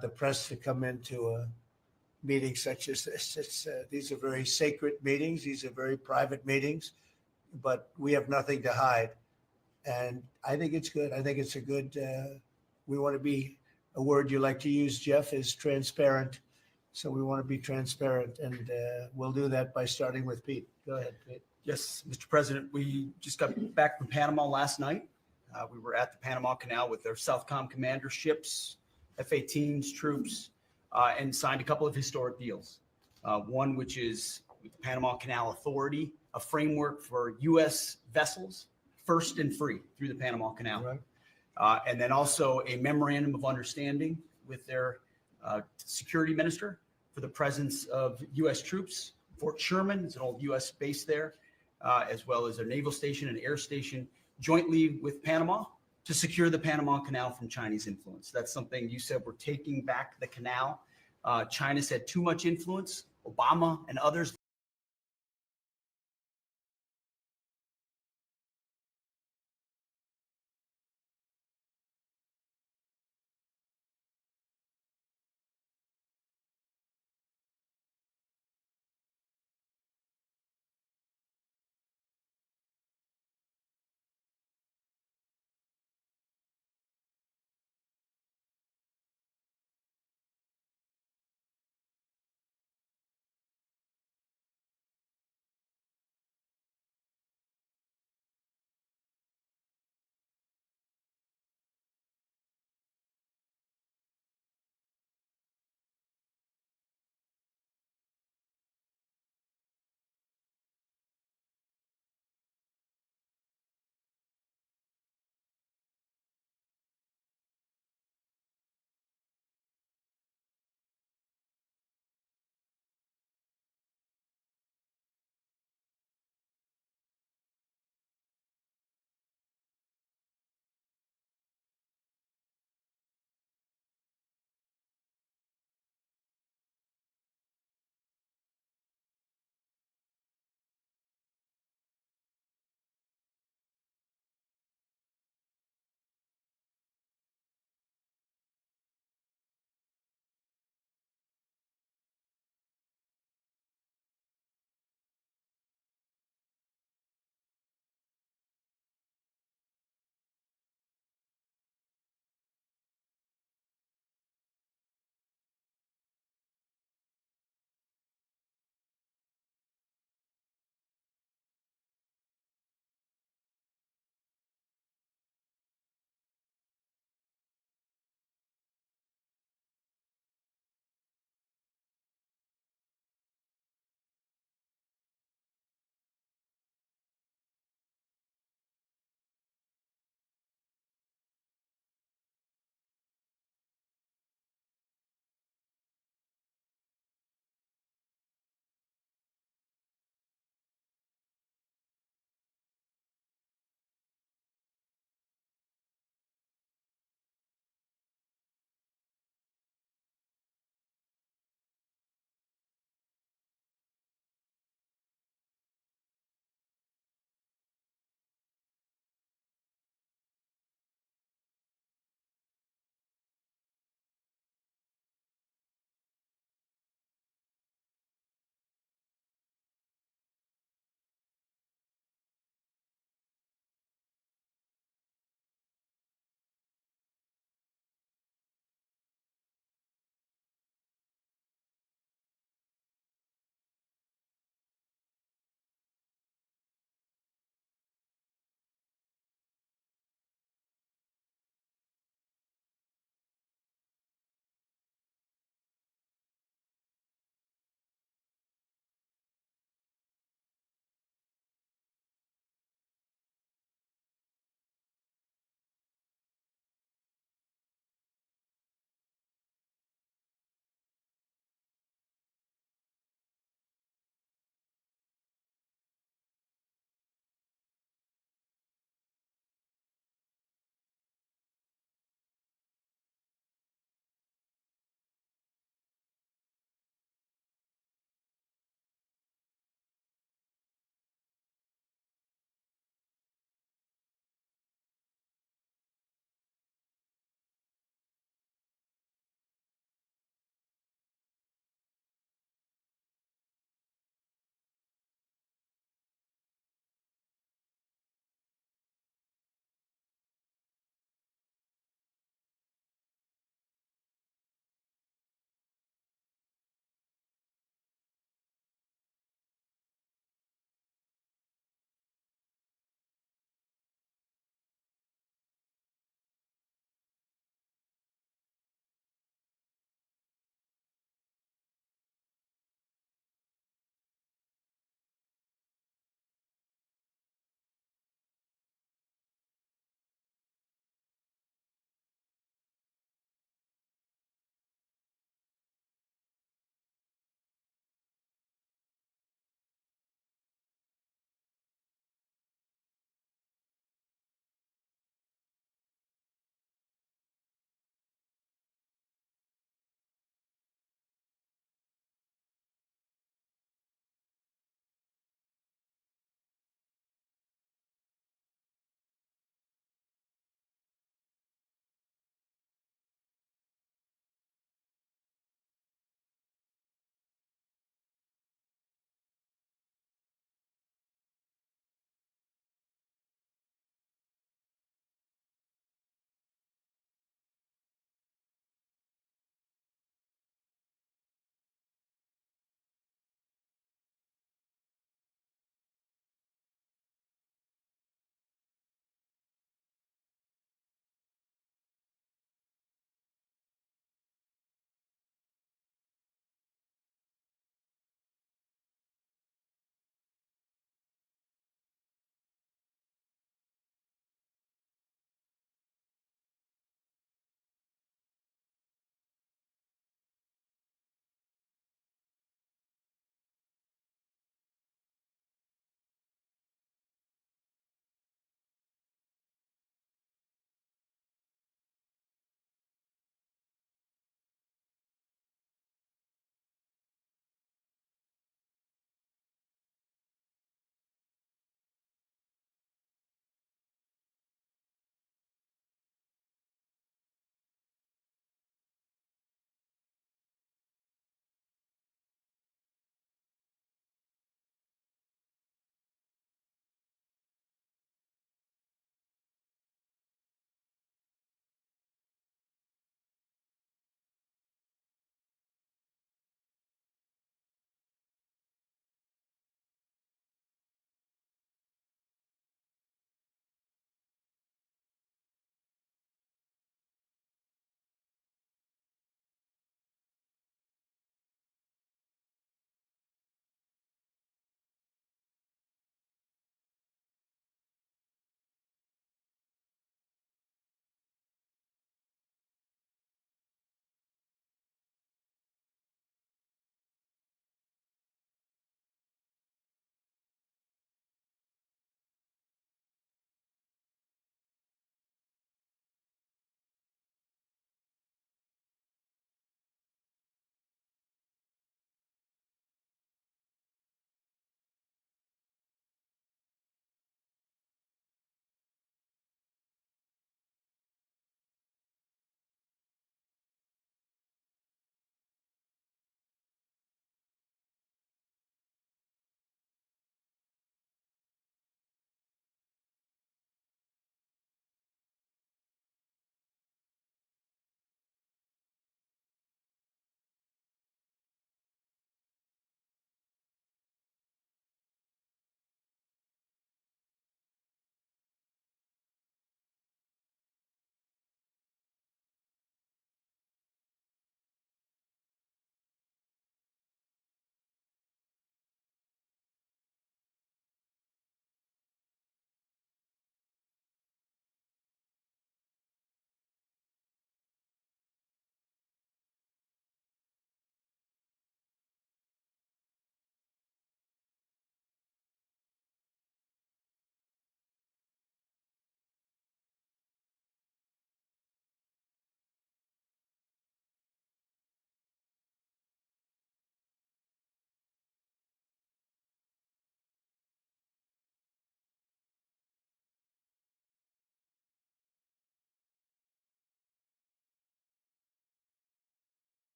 the press to come into a meeting such as this. These are very sacred meetings. These are very private meetings, but we have nothing to hide. And I think it's good. I think it's a good, we want to be, a word you like to use, Jeff, is transparent. So we want to be transparent, and we'll do that by starting with Pete. Go ahead, Pete. Yes, Mr. President, we just got back from Panama last night. We were at the Panama Canal with their Southcom commander ships, F-18s, troops, and signed a couple of historic deals. One, which is with the Panama Canal Authority, a framework for U.S. vessels, first and free through the Panama Canal. Right. And then also a memorandum of understanding with their security minister for the presence of U.S. troops. Fort Sherman is an old U.S. base there, as well as a naval station and air station jointly with Panama to secure the Panama Canal from Chinese influence. That's something you said, we're taking back the canal. China said too much influence. Obama and others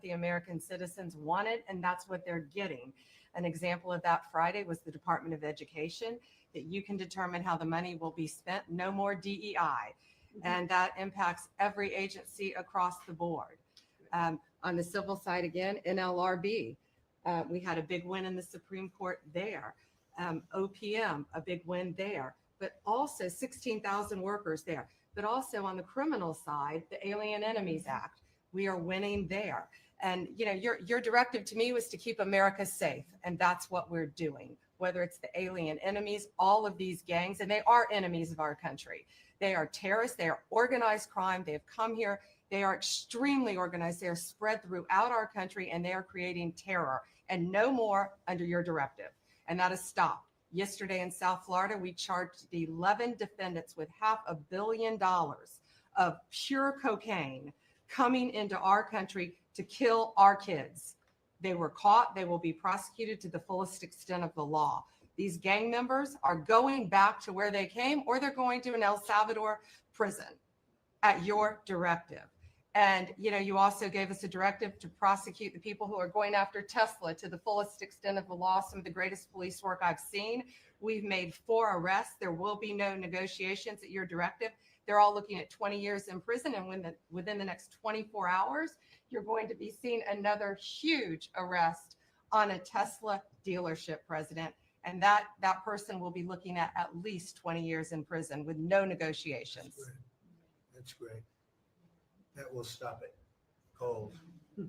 the American citizens wanted, and that's what they're getting. An example of that Friday was the Department of Education, that you can determine how the money will be spent. No more DEI. And that impacts every agency across the board. On the civil side, again, NLRB, we had a big win in the Supreme Court there. OPM, a big win there, but also 16,000 workers there. But also on the criminal side, the Alien Enemies Act, we are winning there. And you know, your directive to me was to keep America safe, and that's what we're doing. Whether it's the alien enemies, all of these gangs, and they are enemies of our country. They are terrorists. They are organized crime. They have come here. They are extremely organized. They are spread throughout our country, and they are creating terror. And no more under your directive. And that has stopped. Yesterday in South Florida, we charged 11 defendants with $500 million of pure cocaine coming into our country to kill our kids. They were caught. They will be prosecuted to the fullest extent of the law. These gang members are going back to where they came, or they're going to an El Salvador prison at your directive. And, you know, you also gave us a directive to prosecute the people who are going after Tesla to the fullest extent of the law, some of the greatest police work I've seen. We've made 4 arrests. There will be no negotiations at your directive. They're all looking at 20 years in prison. And within the next 24 hours, you're going to be seeing another huge arrest on a Tesla dealership, President. And that person will be looking at least 20 years in prison with no negotiations. That's great. That will stop it cold.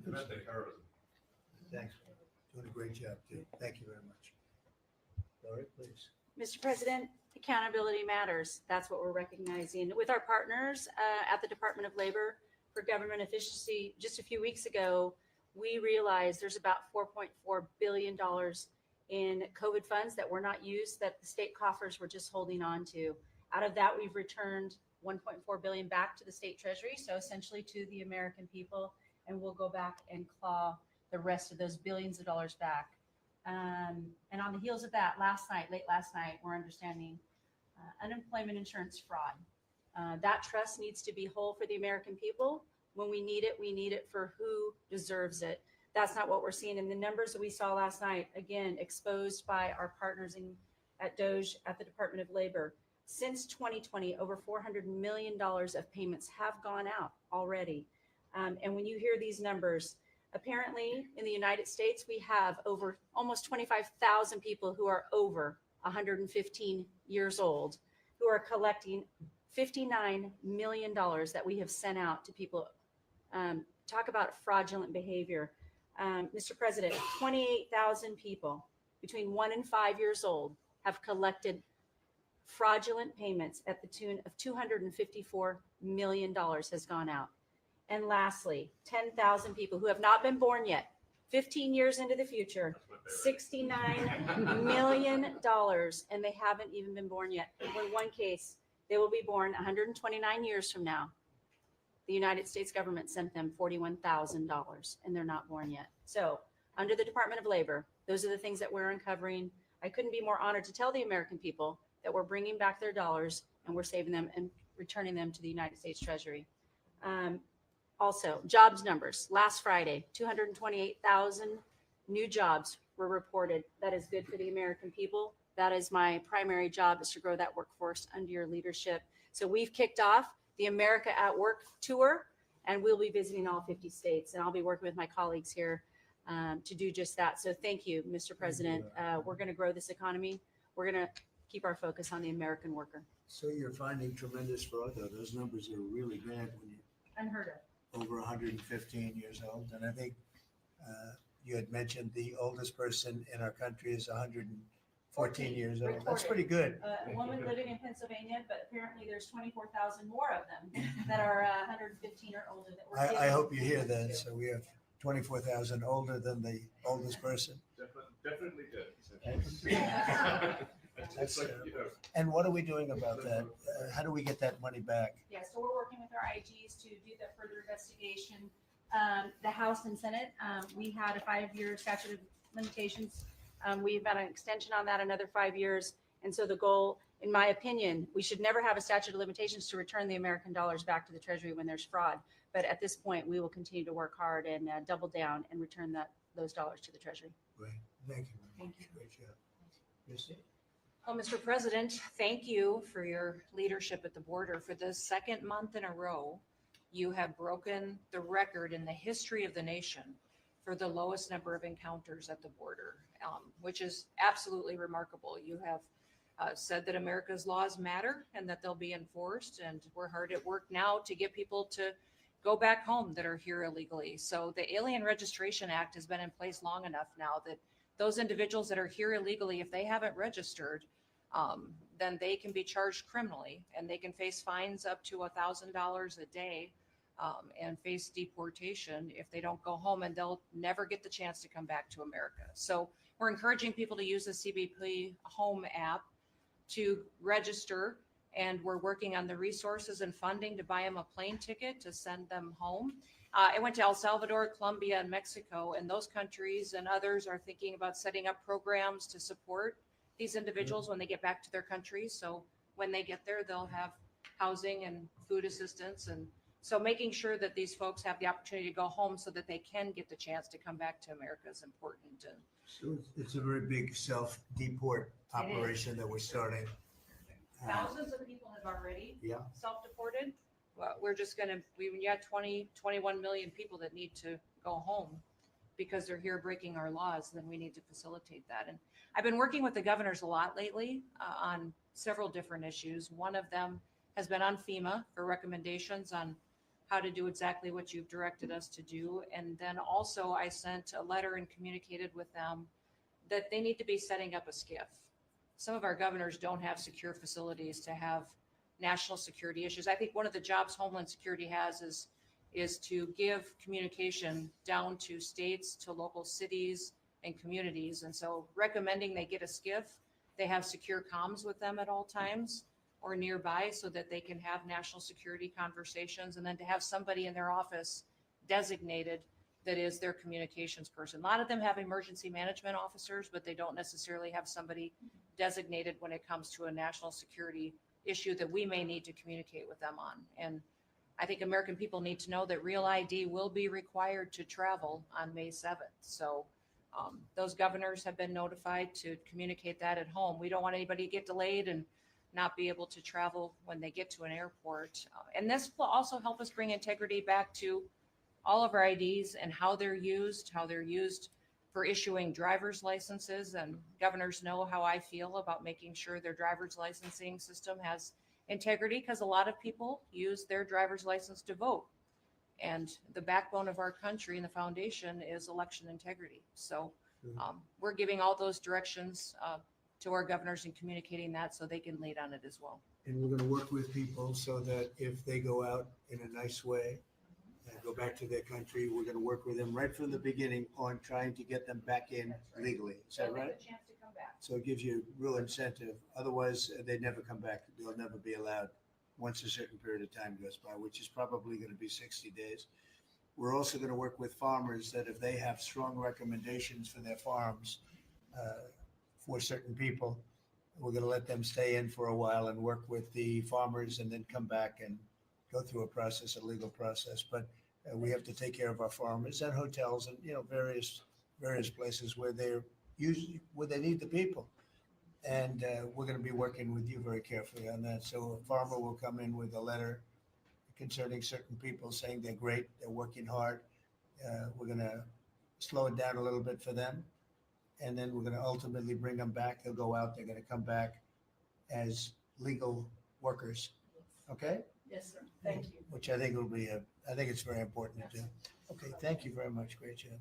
Domestic terrorism. Thanks. Doing a great job, too. Thank you very much. Lori, please. Mr. President, accountability matters. That's what we're recognizing. With our partners at the Department of Labor for Government Efficiency, just a few weeks ago, we realized there's about $4.4 billion in COVID funds that were not used, that the state coffers were just holding on to. Out of that, we've returned $1.4 billion back to the state treasury, so essentially to the American people, and we'll go back and claw the rest of those billions of dollars back. And on the heels of that, late last night, we're understanding unemployment insurance fraud. That trust needs to be whole for the American people. When we need it for who deserves it. That's not what we're seeing in the numbers that we saw last night, again, exposed by our partners at DOJ at the Department of Labor. Since 2020, over $400 million of payments have gone out already. And when you hear these numbers, apparently in the United States, we have over almost 25,000 people who are over 115 years old, who are collecting $59 million that we have sent out to people. Talk about fraudulent behavior. Mr. President, 28,000 people between 1 and 5 years old have collected fraudulent payments at the tune of $254 million has gone out. And lastly, 10,000 people who have not been born yet, 15 years into the future, $69 million, and they haven't even been born yet. In one case, they will be born 129 years from now. The United States government sent them $41,000 and they're not born yet. So under the Department of Labor, those are the things that we're uncovering. I couldn't be more honored to tell the American people that we're bringing back their dollars and we're saving them and returning them to the United States Treasury. Also, jobs numbers. Last Friday, 228,000 new jobs were reported. That is good for the American people. That is my primary job, is to grow that workforce under your leadership. So we've kicked off the America at Work tour, and we'll be visiting all 50 states. And I'll be working with my colleagues here to do just that. So thank you, Mr. President. We're going to grow this economy. We're going to keep our focus on the American worker. So you're finding tremendous fraud, though. Those numbers are really bad when you're Unheard of. over 115 years old. And I think you had mentioned the oldest person in our country is 114 years old. That's pretty good. A woman living in Pennsylvania, but apparently there's 24,000 more of them that are 115 or older. That I hope you hear that. So we have 24,000 older than the oldest person. Definitely good. That's, and what are we doing about that? How do we get that money back? Yeah, so we're working with our IGs to do the further investigation. The House and Senate, we had a 5-year statute of limitations. We've got an extension on that, another 5 years. And so the goal in my opinion, we should never have a statute of limitations to return the American dollars back to the Treasury when there's fraud. But at this point, we will continue to work hard and double down and return those dollars to the Treasury. Great. Thank you. Thank you. Great job. Misty? Well, Mr. President, thank you for your leadership at the border. For the second month in a row, you have broken the record in the history of the nation for the lowest number of encounters at the border, which is absolutely remarkable. You have said that America's laws matter and that they'll be enforced, and we're hard at work now to get people to go back home that are here illegally. So the Alien Registration Act has been in place long enough now that those individuals that are here illegally, if they haven't registered, then they can be charged criminally, and they can face fines up to $1,000 a day, and face deportation if they don't go home, and they'll never get the chance to come back to America. So we're encouraging people to use the CBP Home app to register, and we're working on the resources and funding to buy them a plane ticket to send them home. I went to El Salvador, Colombia, and Mexico, and those countries and others are thinking about setting up programs to support these individuals when they get back to their countries. So when they get there, they'll have housing and food assistance. And so making sure that these folks have the opportunity to go home so that they can get the chance to come back to America is important. And So it's a very big self-deport operation that we're starting. thousands of people have already Yeah. self-deported. Well, we're just going to, we got 21 million people that need to go home because they're here breaking our laws. Then we need to facilitate that. And I've been working with the governors a lot lately on several different issues. One of them has been on FEMA for recommendations on how to do exactly what you've directed us to do. And then also I sent a letter and communicated with them that they need to be setting up a SCIF. Some of our governors don't have secure facilities to have national security issues. I think one of the jobs Homeland Security has is to give communication down to states, to local cities and communities. And so recommending they get a SCIF, they have secure comms with them at all times or nearby so that they can have national security conversations, and then to have somebody in their office designated that is their communications person. A lot of them have emergency management officers, but they don't necessarily have somebody designated when it comes to a national security issue that we may need to communicate with them on. And I think American people need to know that Real ID will be required to travel on May 7th. So those governors have been notified to communicate that at home. We don't want anybody to get delayed and not be able to travel when they get to an airport. And this will also help us bring integrity back to all of our IDs and how they're used for issuing driver's licenses. And governors know how I feel about making sure their driver's licensing system has integrity, because a lot of people use their driver's license to vote. And the backbone of our country and the foundation is election integrity. So we're giving all those directions to our governors and communicating that so they can lead on it as well. And we're going to work with people so that if they go out in a nice way and go back to their country, we're going to work with them right from the beginning on trying to get them back in legally. Is that right? A chance to come back. So it gives you real incentive. Otherwise, they never come back. They'll never be allowed once a certain period of time goes by, which is probably going to be 60 days. We're also going to work with farmers that if they have strong recommendations for their farms for certain people, we're going to let them stay in for a while and work with the farmers and then come back and go through a legal process. But we have to take care of our farmers and hotels and, various places where they need the people. And we're going to be working with you very carefully on that. So a farmer will come in with a letter concerning certain people saying they're great, they're working hard. We're going to slow it down a little bit for them. And then we're going to ultimately bring them back. They'll go out, they're going to come back as legal workers. Okay? Yes, sir. Thank you. Which I think I think it's very important to do. Okay, thank you very much. Great job.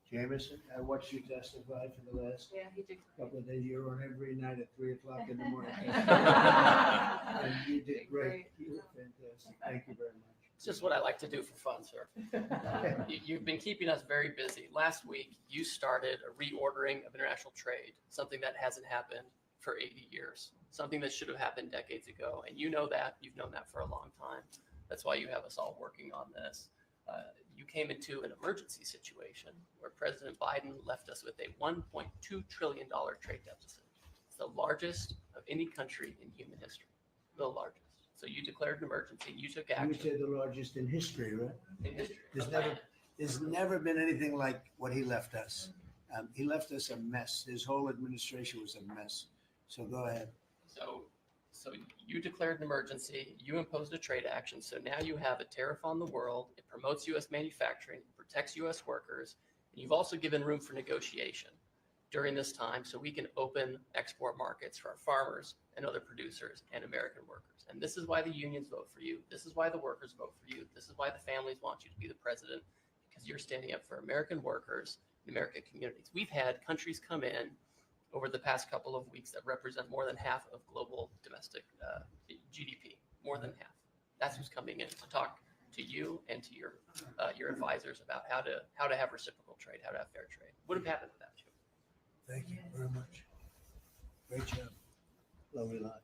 Jameson, I watched you testify for the last Yeah, he did. couple of days. You're on every night at 3:00 in the morning. And you did great. You were fantastic. Thank you very much. It's just what I like to do for fun, sir. You've been keeping us very busy. Last week, you started a reordering of international trade, something that hasn't happened for 80 years, something that should have happened decades ago. And you know that. You've known that for a long time. That's why you have us all working on this. You came into an emergency situation where President Biden left us with a $1.2 trillion trade deficit. It's the largest of any country in human history, the largest. So you declared an emergency, you took I would action say the largest in history, right? in history. There's never been anything like what he left us. He left us a mess. His whole administration was a mess. So go ahead. So you declared an emergency, you imposed a trade action, so now you have a tariff on the world, it promotes U.S. manufacturing, protects U.S. workers, and you've also given room for negotiation during this time so we can open export markets for our farmers and other producers and American workers. And this is why the unions vote for you, this is why the workers vote for you, this is why the families want you to be the president, because you're standing up for American workers and American communities. We've had countries come in over the past couple of weeks that represent more than half of global domestic GDP, more than half. That's who's coming in to talk to you and to your advisors about how to have reciprocal trade, how to have fair trade. Would have happened without you. Thank you very much. Great job. Lovely lot.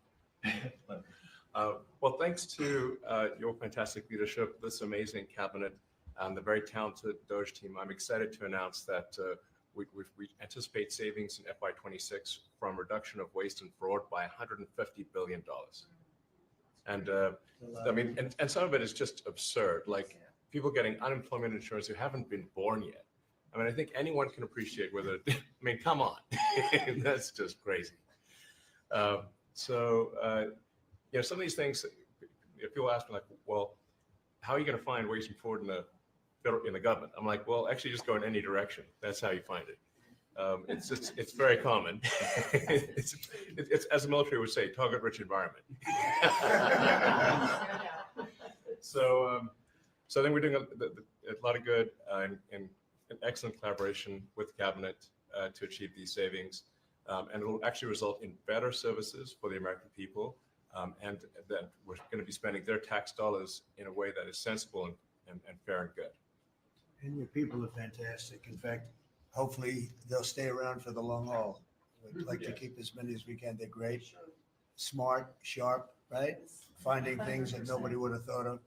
Well, thanks to your fantastic leadership, this amazing cabinet, and the very talented Doge team, I'm excited to announce that we anticipate savings in FY26 from reduction of waste and fraud by $150 billion. And I mean, and some of it is just absurd, like people getting unemployment insurance who haven't been born yet. I mean, I think anyone can appreciate whether, I mean, come on, that's just crazy. So, you know, some of these things, if people ask me like, well, how are you going to find waste and fraud in the government? I'm like, well, actually just go in any direction. That's how you find it. It's very common. it's as the military would say, target rich environment. So I think we're doing a lot of good and an excellent collaboration with the cabinet to achieve these savings. And it will actually result in better services for the American people. And that we're going to be spending their tax dollars in a way that is sensible and fair and good. And your people are fantastic. In fact, hopefully they'll stay around for the long haul. We'd like to keep as many as we can. They're great, smart, sharp, right? Finding things that nobody would have thought of.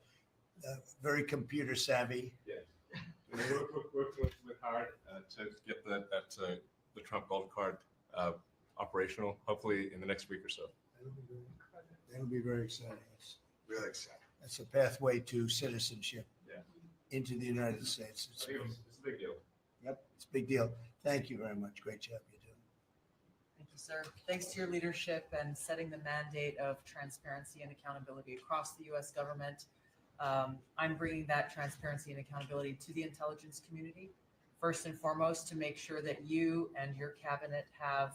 Very computer savvy. Yeah. Working with hard to get the Trump Gold Card operational, hopefully in the next week or so. That'll be very exciting. It's Really exciting. That's a pathway to citizenship. Yeah. Into the United States. It's a big deal. Yep, it's a big deal. Thank you very much. Great job you're doing. Thank you, sir. Thanks to your leadership and setting the mandate of transparency and accountability across the U.S. government. I'm bringing that transparency and accountability to the intelligence community. First and foremost, to make sure that you and your cabinet have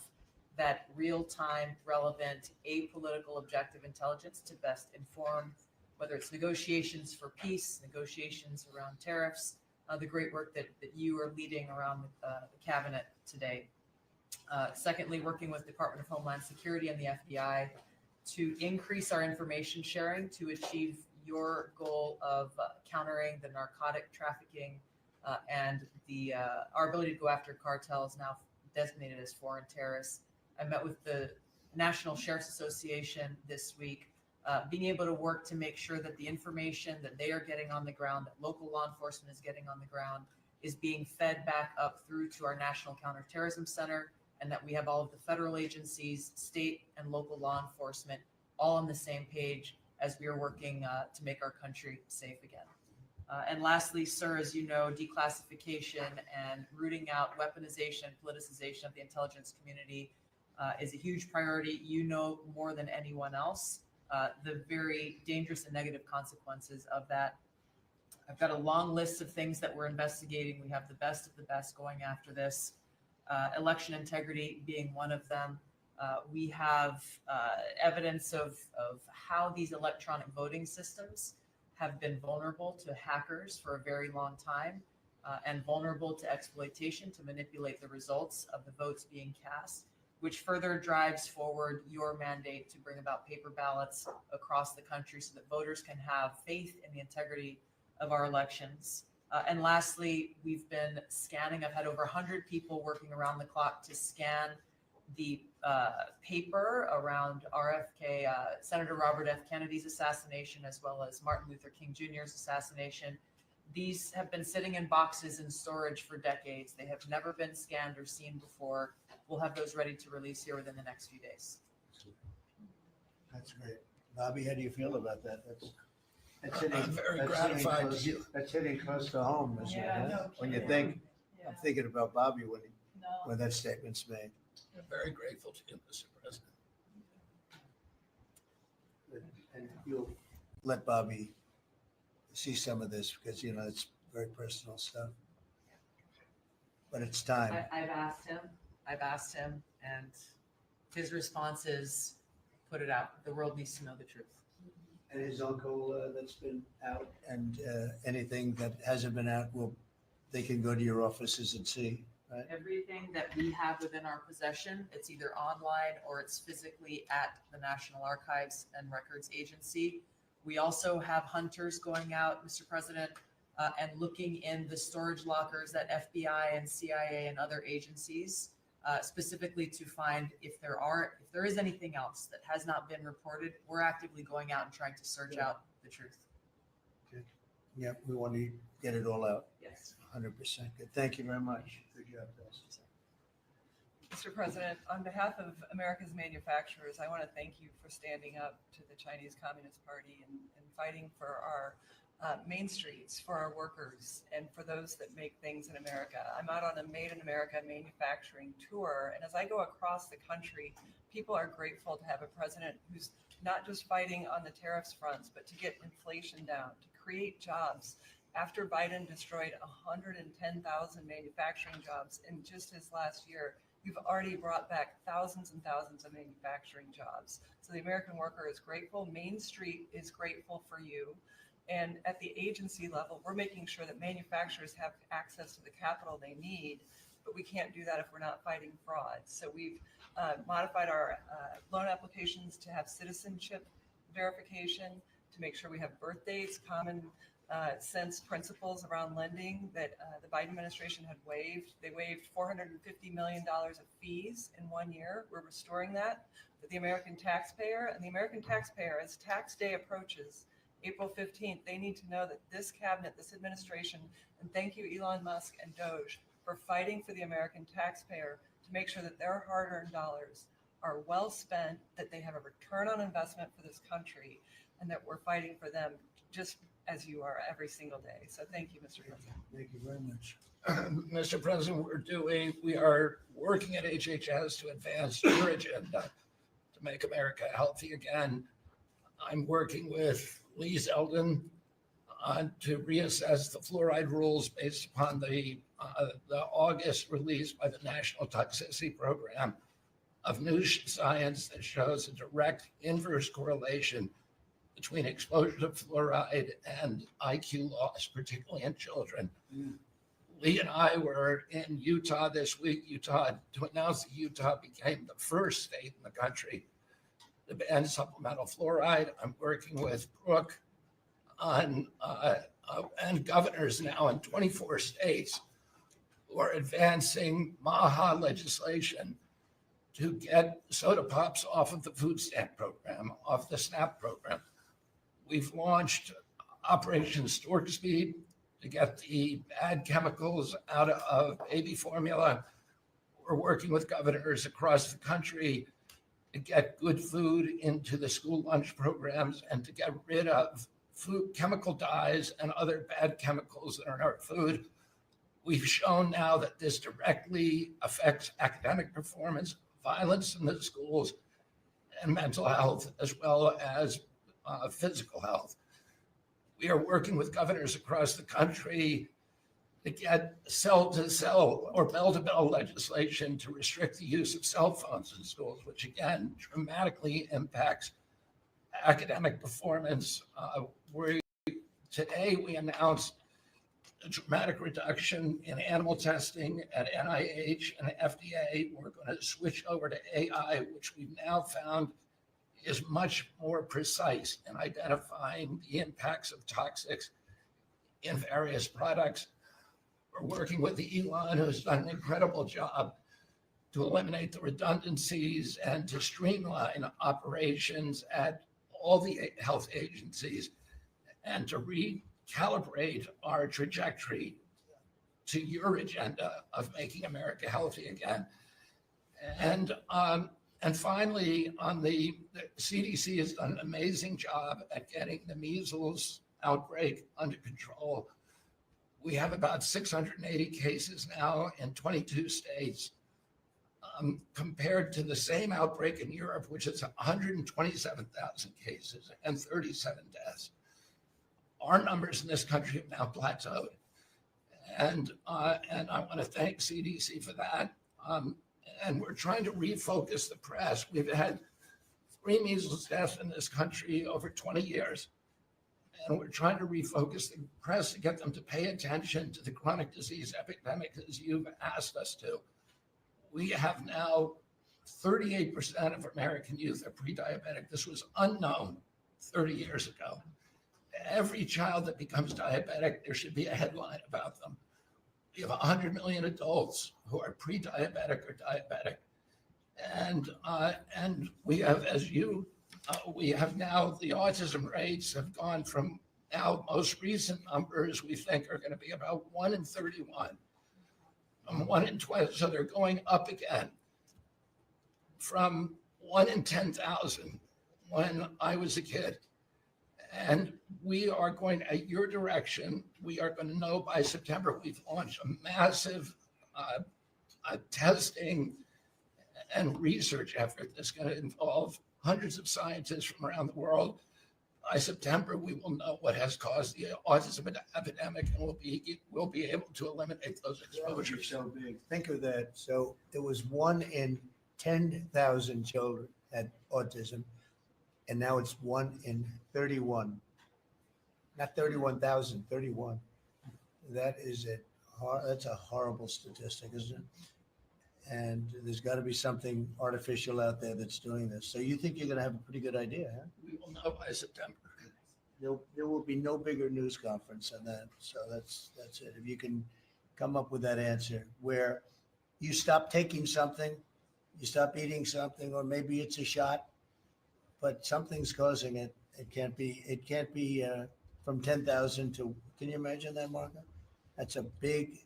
that real-time, relevant, apolitical, objective intelligence to best inform, whether it's negotiations for peace, negotiations around tariffs, the great work that you are leading around the cabinet today. Secondly, working with Department of Homeland Security and the FBI to increase our information sharing to achieve your goal of countering the narcotic trafficking and our ability to go after cartels now designated as foreign terrorists. I met with the National Sheriff's Association this week, being able to work to make sure that the information that they are getting on the ground, that local law enforcement is getting on the ground, is being fed back up through to our National Counterterrorism Center, and that we have all of the federal agencies, state and local law enforcement, all on the same page as we are working to make our country safe again. And lastly, sir, as you know, declassification and rooting out weaponization and politicization of the intelligence community is a huge priority. You know more than anyone else the very dangerous and negative consequences of that. I've got a long list of things that we're investigating. We have the best of the best going after this. Election integrity being one of them. We have evidence of how these electronic voting systems have been vulnerable to hackers for a very long time and vulnerable to exploitation to manipulate the results of the votes being cast, which further drives forward your mandate to bring about paper ballots across the country so that voters can have faith in the integrity of our elections. And lastly, we've been scanning. I've had over 100 people working around the clock to scan the paper around RFK, Senator Robert F. Kennedy's assassination, as well as Martin Luther King Jr.'s assassination. These have been sitting in boxes in storage for decades. They have never been scanned or seen before. we'll have those ready to release here within the next few days. That's great. Bobby, how do you feel about that? That's hitting, I'm very that's hitting gratified to close- hear. That's hitting close to home, isn't it? Yeah, huh? no When you kidding. think, I'm thinking about Bobby No. when that statement's made. I'm very grateful to you, Mr. President. And you'll let Bobby see some of this because, you know, it's very personal stuff. But it's time. I've asked him, and his response is, put it out. The world needs to know the truth. And his uncle that's been out and anything that hasn't been out, they can go to your offices and see, right? Everything that we have within our possession, it's either online or it's physically at the National Archives and Records Agency. We also have hunters going out, Mr. President, and looking in the storage lockers at FBI and CIA and other agencies, specifically to find if there is anything else that has not been reported. We're actively going out and trying to search out the truth. Yeah, we want to get it all out. Yes. 100%. Good. Thank you very much. Good job, guys. Mr. President, on behalf of America's manufacturers, I want to thank you for standing up to the Chinese Communist Party and fighting for our main streets, for our workers, and for those that make things in America. I'm out on a Made in America manufacturing tour, and as I go across the country, people are grateful to have a president who's not just fighting on the tariffs fronts, but to get inflation down, to create jobs. After Biden destroyed 110,000 manufacturing jobs in just his last year, you've already brought back thousands and thousands of manufacturing jobs. So the American worker is grateful. Main Street is grateful for you. And at the agency level, we're making sure that manufacturers have access to the capital they need, but we can't do that if we're not fighting fraud. So we've modified our loan applications to have citizenship verification, to make sure we have birth dates, common sense principles around lending that the Biden administration had waived. They waived $450 million of fees in 1 year. We're restoring that for the American taxpayer. And the American taxpayer, as tax day approaches, April 15th, they need to know that this cabinet, this administration, and thank you, Elon Musk and Doge, for fighting for the American taxpayer to make sure that their hard-earned dollars are well spent, that they have a return on investment for this country, and that we're fighting for them just as you are every single day. So thank you, Mr. President. Thank you very much. Mr. President, we are working at HHS to advance your agenda to make America healthy again. I'm working with Lee Zeldin to reassess the fluoride rules based upon the August release by the National Toxicity Program of new science that shows a direct inverse correlation between exposure to fluoride and IQ loss, particularly in children. Lee and I were in Utah this week, to announce that Utah became the first state in the country to ban supplemental fluoride. I'm working with Brooke on and governors now in 24 states who are advancing MAHA legislation to get soda pops off of the food stamp program, off the SNAP program. We've launched Operation Stork Speed to get the bad chemicals out of baby formula. We're working with governors across the country to get good food into the school lunch programs and to get rid of food chemical dyes and other bad chemicals that are in our food. We've shown now that this directly affects academic performance, violence in the schools, and mental health, as well as physical health. We are working with governors across the country to get cell-to-cell or bell-to-bell legislation to restrict the use of cell phones in schools, which again dramatically impacts academic performance. Today we announced a dramatic reduction in animal testing at NIH and FDA. We're going to switch over to AI, which we've now found is much more precise in identifying the impacts of toxics in various products. We're working with Elon, who's done an incredible job to eliminate the redundancies and to streamline operations at all the health agencies and to recalibrate our trajectory to your agenda of making America healthy again. And finally, the CDC has done an amazing job at getting the measles outbreak under control. We have about 680 cases now in 22 states, compared to the same outbreak in Europe, which is 127,000 cases and 37 deaths. Our numbers in this country have now plateaued. And I want to thank CDC for that. And we're trying to refocus the press. We've had 3 measles deaths in this country over 20 years. And we're trying to refocus the press to get them to pay attention to the chronic disease epidemic as you've asked us to. We have now 38% of American youth are pre-diabetic. This was unknown 30 years ago. Every child that becomes diabetic, there should be a headline about them. We have 100 million adults who are pre-diabetic or diabetic. And we have, we have now the autism rates have gone from now most recent numbers we think are going to be about 1 in 31, 1 in 12. So they're going up again from 1 in 10,000 when I was a kid. And we are going, at your direction, we are going to know by September. We've launched a massive testing and research effort that's going to involve hundreds of scientists from around the world. By September, we will know what has caused the autism epidemic, and we'll be able to eliminate those exposures. So big. Think of that. So it was 1 in 10,000 children had autism, and now it's 1 in 31. Not 31,000, 31. That's a horrible statistic, isn't it? And there's got to be something artificial out there that's doing this. So you think you're going to have a pretty good idea, huh? We will know by September. There will be no bigger news conference than that. So that's it. If you can come up with that answer where you stop taking something, you stop eating something, or maybe it's a shot, but something's causing it. It can't be from 10,000 to, can you imagine that, Martha? That's a big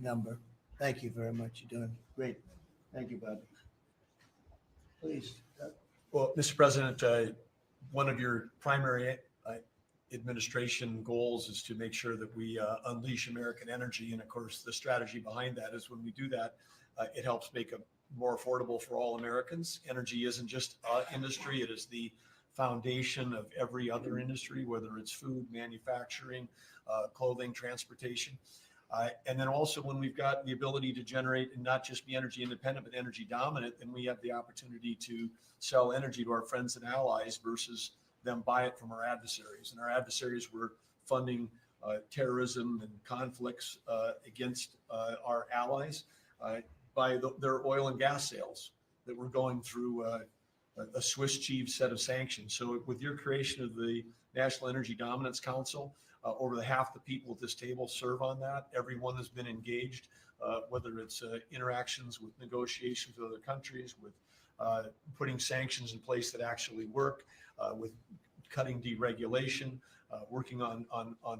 number. Thank you very much. You're doing great. Thank you, Bobby. Please. Well, Mr. President, one of your primary administration goals is to make sure that we unleash American energy. And of course, the strategy behind that is when we do that, it helps make it more affordable for all Americans. Energy isn't just industry. It is the foundation of every other industry, whether it's food, manufacturing, clothing, transportation. And then also when we've got the ability to generate and not just be energy independent, but energy dominant, then we have the opportunity to sell energy to our friends and allies versus them buy it from our adversaries. And our adversaries were funding terrorism and conflicts against our allies by their oil and gas sales that were going through a Swiss cheese set of sanctions. So with your creation of the National Energy Dominance Council, over half the people at this table serve on that. Everyone has been engaged, whether it's interactions with negotiations with other countries, with putting sanctions in place that actually work, with cutting deregulation, working on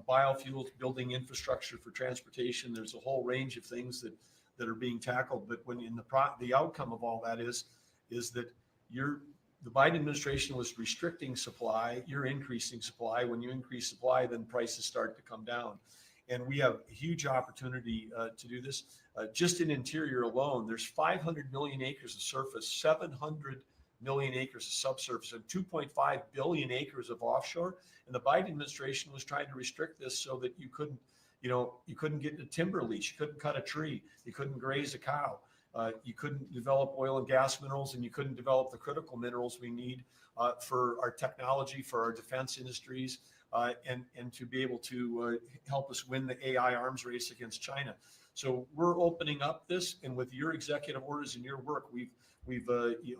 biofuels, building infrastructure for transportation. There's a whole range of things that are being tackled. But when the outcome of all that is that the Biden administration was restricting supply, you're increasing supply. When you increase supply, then prices start to come down. And we have a huge opportunity to do this. Just in interior alone, there's 500 million acres of surface, 700 million acres of subsurface, and 2.5 billion acres of offshore. And the Biden administration was trying to restrict this so that you couldn't get a timber lease, you couldn't cut a tree, you couldn't graze a cow. You couldn't develop oil and gas minerals, and you couldn't develop the critical minerals we need for our technology, for our defense industries, and to be able to help us win the AI arms race against China. So we're opening up this, and with your executive orders and your work, we've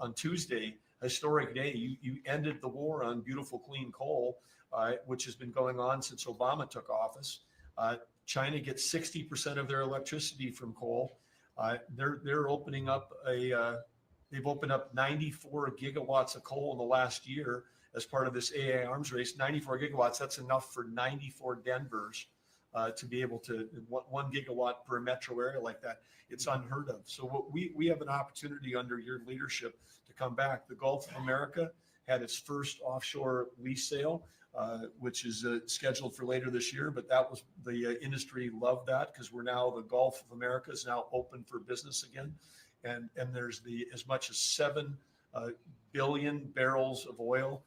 on Tuesday, historic day, you ended the war on beautiful clean coal, which has been going on since Obama took office. China gets 60% of their electricity from coal. They're opening up they've opened up 94 gigawatts of coal in the last year as part of this AI arms race. 94 gigawatts, that's enough for 94 Denvers to be able to 1 gigawatt per metro area like that. It's unheard of. So what we have an opportunity under your leadership to come back. The Gulf of America had its first offshore lease sale, which is scheduled for later this year. But that was the industry loved that because we're now the Gulf of America is now open for business again, and there's as much as 7 billion barrels of oil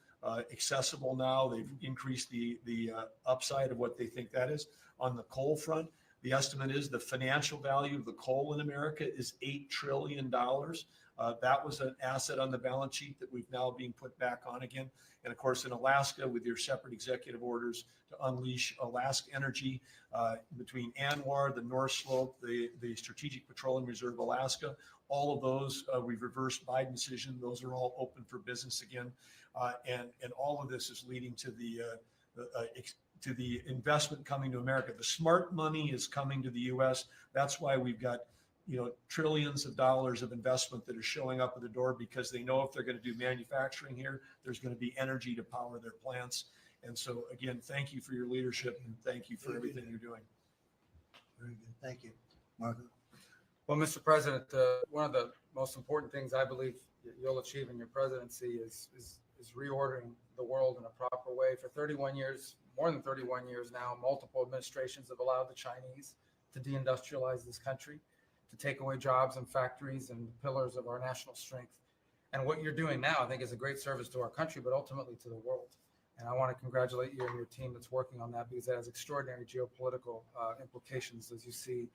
accessible now. They've increased the upside of what they think that is. On the coal front, the estimate is the financial value of the coal in America is $8 trillion. That was an asset on the balance sheet that we've now being put back on again. And of course, in Alaska, with your separate executive orders to unleash Alaska energy between ANWR, the North Slope, the Strategic Petroleum Reserve Alaska, all of those we've reversed Biden decision. Those are all open for business again. And all of this is leading to the investment coming to America. The smart money is coming to the U.S. That's why we've got trillions of dollars of investment that are showing up at the door because they know if they're going to do manufacturing here, there's going to be energy to power their plants. And so again, thank you for your leadership and thank you for everything you're doing. Very good. Thank you. Marco. Well, Mr. President, one of the most important things I believe you'll achieve in your presidency is reordering the world in a proper way. For 31 years, more than 31 years now, multiple administrations have allowed the Chinese to deindustrialize this country, to take away jobs and factories and pillars of our national strength. And what you're doing now, I think, is a great service to our country, but ultimately to the world. And I want to congratulate you and your team that's working on that because it has extraordinary geopolitical implications, as you see,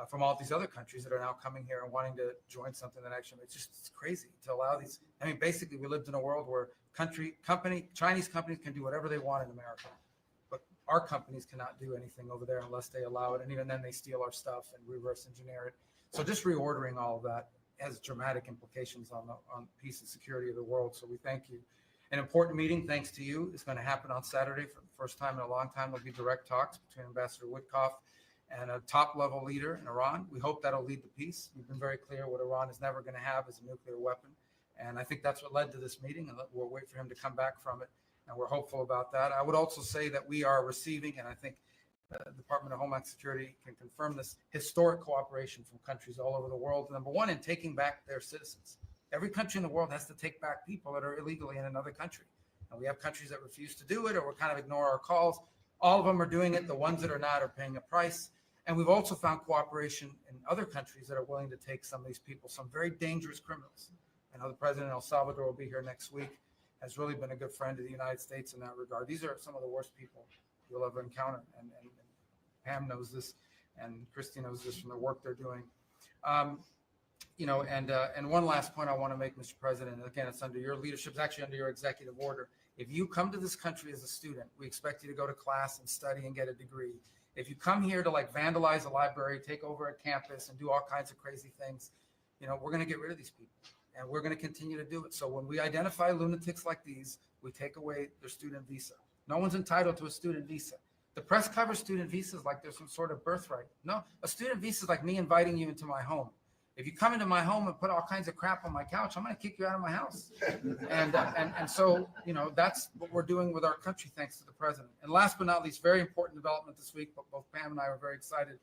from all these other countries that are now coming here and wanting to join something that actually, it's crazy to allow these. I mean, basically, we lived in a world where Chinese companies can do whatever they want in America, but our companies cannot do anything over there unless they allow it. And even then they steal our stuff and reverse engineer it. So just reordering all of that has dramatic implications on peace and security of the world. So we thank you. An important meeting, thanks to you, is going to happen on Saturday for the first time in a long time. There'll be direct talks between Ambassador Witkoff and a top-level leader in Iran. We hope that'll lead to peace. You've been very clear what Iran is never going to have is a nuclear weapon. And I think that's what led to this meeting, and we'll wait for him to come back from it. And we're hopeful about that. I would also say that we are receiving, and I think the Department of Homeland Security can confirm this, historic cooperation from countries all over the world. Number one, in taking back their citizens. Every country in the world has to take back people that are illegally in another country. And we have countries that refuse to do it or kind of ignore our calls. All of them are doing it. The ones that are not are paying a price. And we've also found cooperation in other countries that are willing to take some of these people, some very dangerous criminals. I know the president of El Salvador will be here next week, has really been a good friend of the United States in that regard. These are some of the worst people you'll ever encounter. And Pam knows this, and Christy knows this from the work they're doing. And one last point I want to make, Mr. President, and again, it's under your leadership, it's actually under your executive order. If you come to this country as a student, we expect you to go to class and study and get a degree. If you come here to vandalize a library, take over a campus and do all kinds of crazy things, we're going to get rid of these people and we're going to continue to do it. So when we identify lunatics like these, we take away their student visa. No one's entitled to a student visa. The press covers student visas like there's some sort of birthright. No, a student visa is like me inviting you into my home. If you come into my home and put all kinds of crap on my couch, I'm going to kick you out of my house. And so, that's what we're doing with our country, thanks to the president. And last but not least, very important development this week, but both Pam and I are very excited.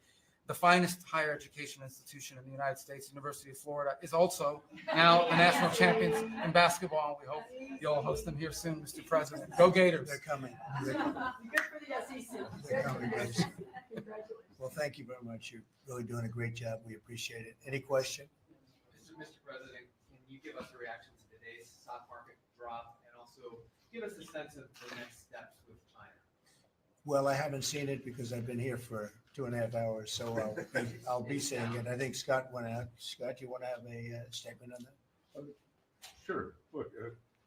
The finest higher education institution in the United States, University of Florida, is also now the national champions in basketball. And we hope you'll host them here soon, Mr. President. Go Gators. They're coming. Good for the SEC. They're coming, guys. Well, thank you very much. You're really doing a great job. We appreciate it. Any question? Mr. President, can you give us a reaction to today's stock market drop and also give us a sense of the next steps with China? Well, I haven't seen it because I've been here for 2.5 hours, so I'll be seeing it. I think Scott went out. Scott, you want to have a statement on that? Sure. Look,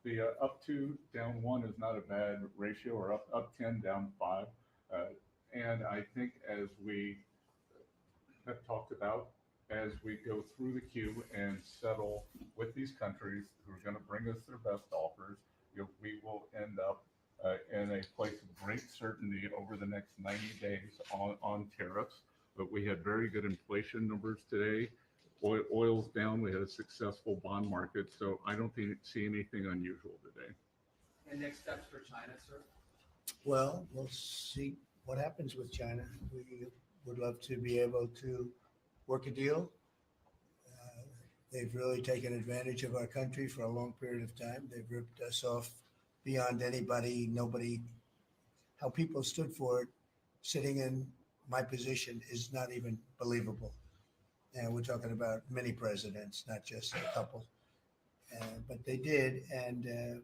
the up 2, down 1 is not a bad ratio, or up 10, down 5. And I think as we have talked about, as we go through the queue and settle with these countries who are going to bring us their best offers, we will end up in a place of great certainty over the next 90 days on tariffs. But we had very good inflation numbers today. Oil's down. We had a successful bond market. So I don't see anything unusual today. And next steps for China, sir? Well, we'll see. what happens with China. We would love to be able to work a deal. They've really taken advantage of our country for a long period of time. They've ripped us off beyond nobody. How people stood for it, sitting in my position, is not even believable. And we're talking about many presidents, not just a couple. But they did, and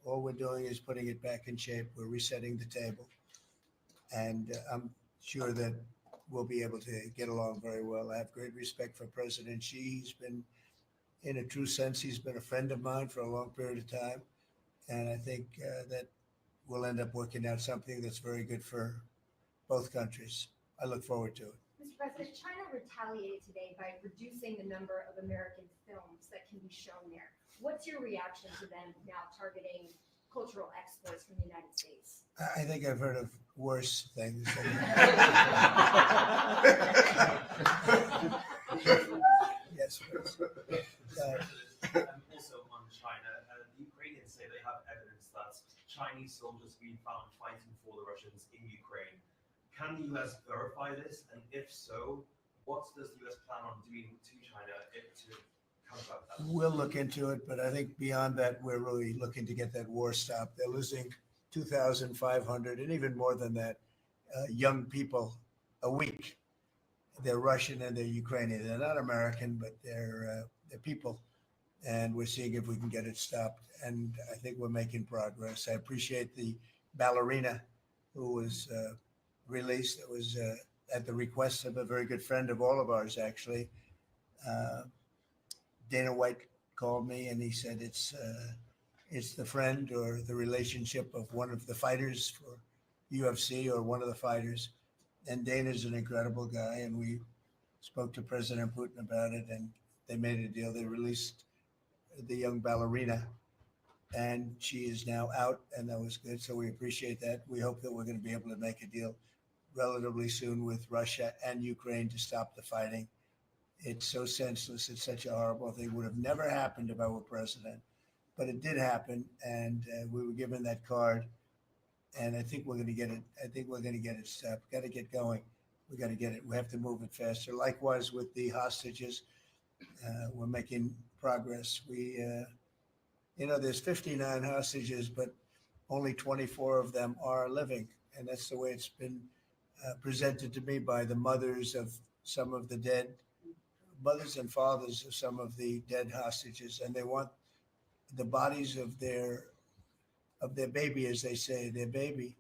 all we're doing is putting it back in shape. We're resetting the table. And I'm sure that we'll be able to get along very well. I have great respect for President Xi. He's been, in a true sense, he's been a friend of mine for a long period of time. And I think that we'll end up working out something that's very good for both countries. I look forward to it. Mr. President, China retaliated today by reducing the number of American films that can be shown there. What's your reaction to them now targeting cultural exports from the United States? I think I've heard of worse things. Yes. Also on China, the Ukrainians say they have evidence that Chinese soldiers been found fighting for the Russians in Ukraine. Can the US verify this? And if so, what does the US plan on doing to China to counter that? We'll look into it, but I think beyond that, we're really looking to get that war stopped. They're losing 2,500 and even more than that young people a week. They're Russian and they're Ukrainian. They're not American, but they're people. And we're seeing if we can get it stopped. And I think we're making progress. I appreciate the ballerina who was released. It was at the request of a very good friend of all of ours, actually. Dana White called me and he said it's the friend or the relationship of one of the fighters for UFC or one of the fighters. And Dana's an incredible guy. And we spoke to President Putin about it and they made a deal. They released the young ballerina and she is now out, and that was good. So we appreciate that. We hope that we're going to be able to make a deal relatively soon with Russia and Ukraine to stop the fighting. It's so senseless. It's such a horrible thing. It would have never happened if I were president, but it did happen, and we were given that card, and I think we're going to get it. I think we're going to get it stopped. Got to get going. We got to get it. We have to move it faster. Likewise with the hostages, we're making progress. We, there's 59 hostages, but only 24 of them are living, and that's the way it's been presented to me by the mothers of some of the dead, mothers and fathers of some of the dead hostages, and they want the bodies of their baby, as they say, their baby,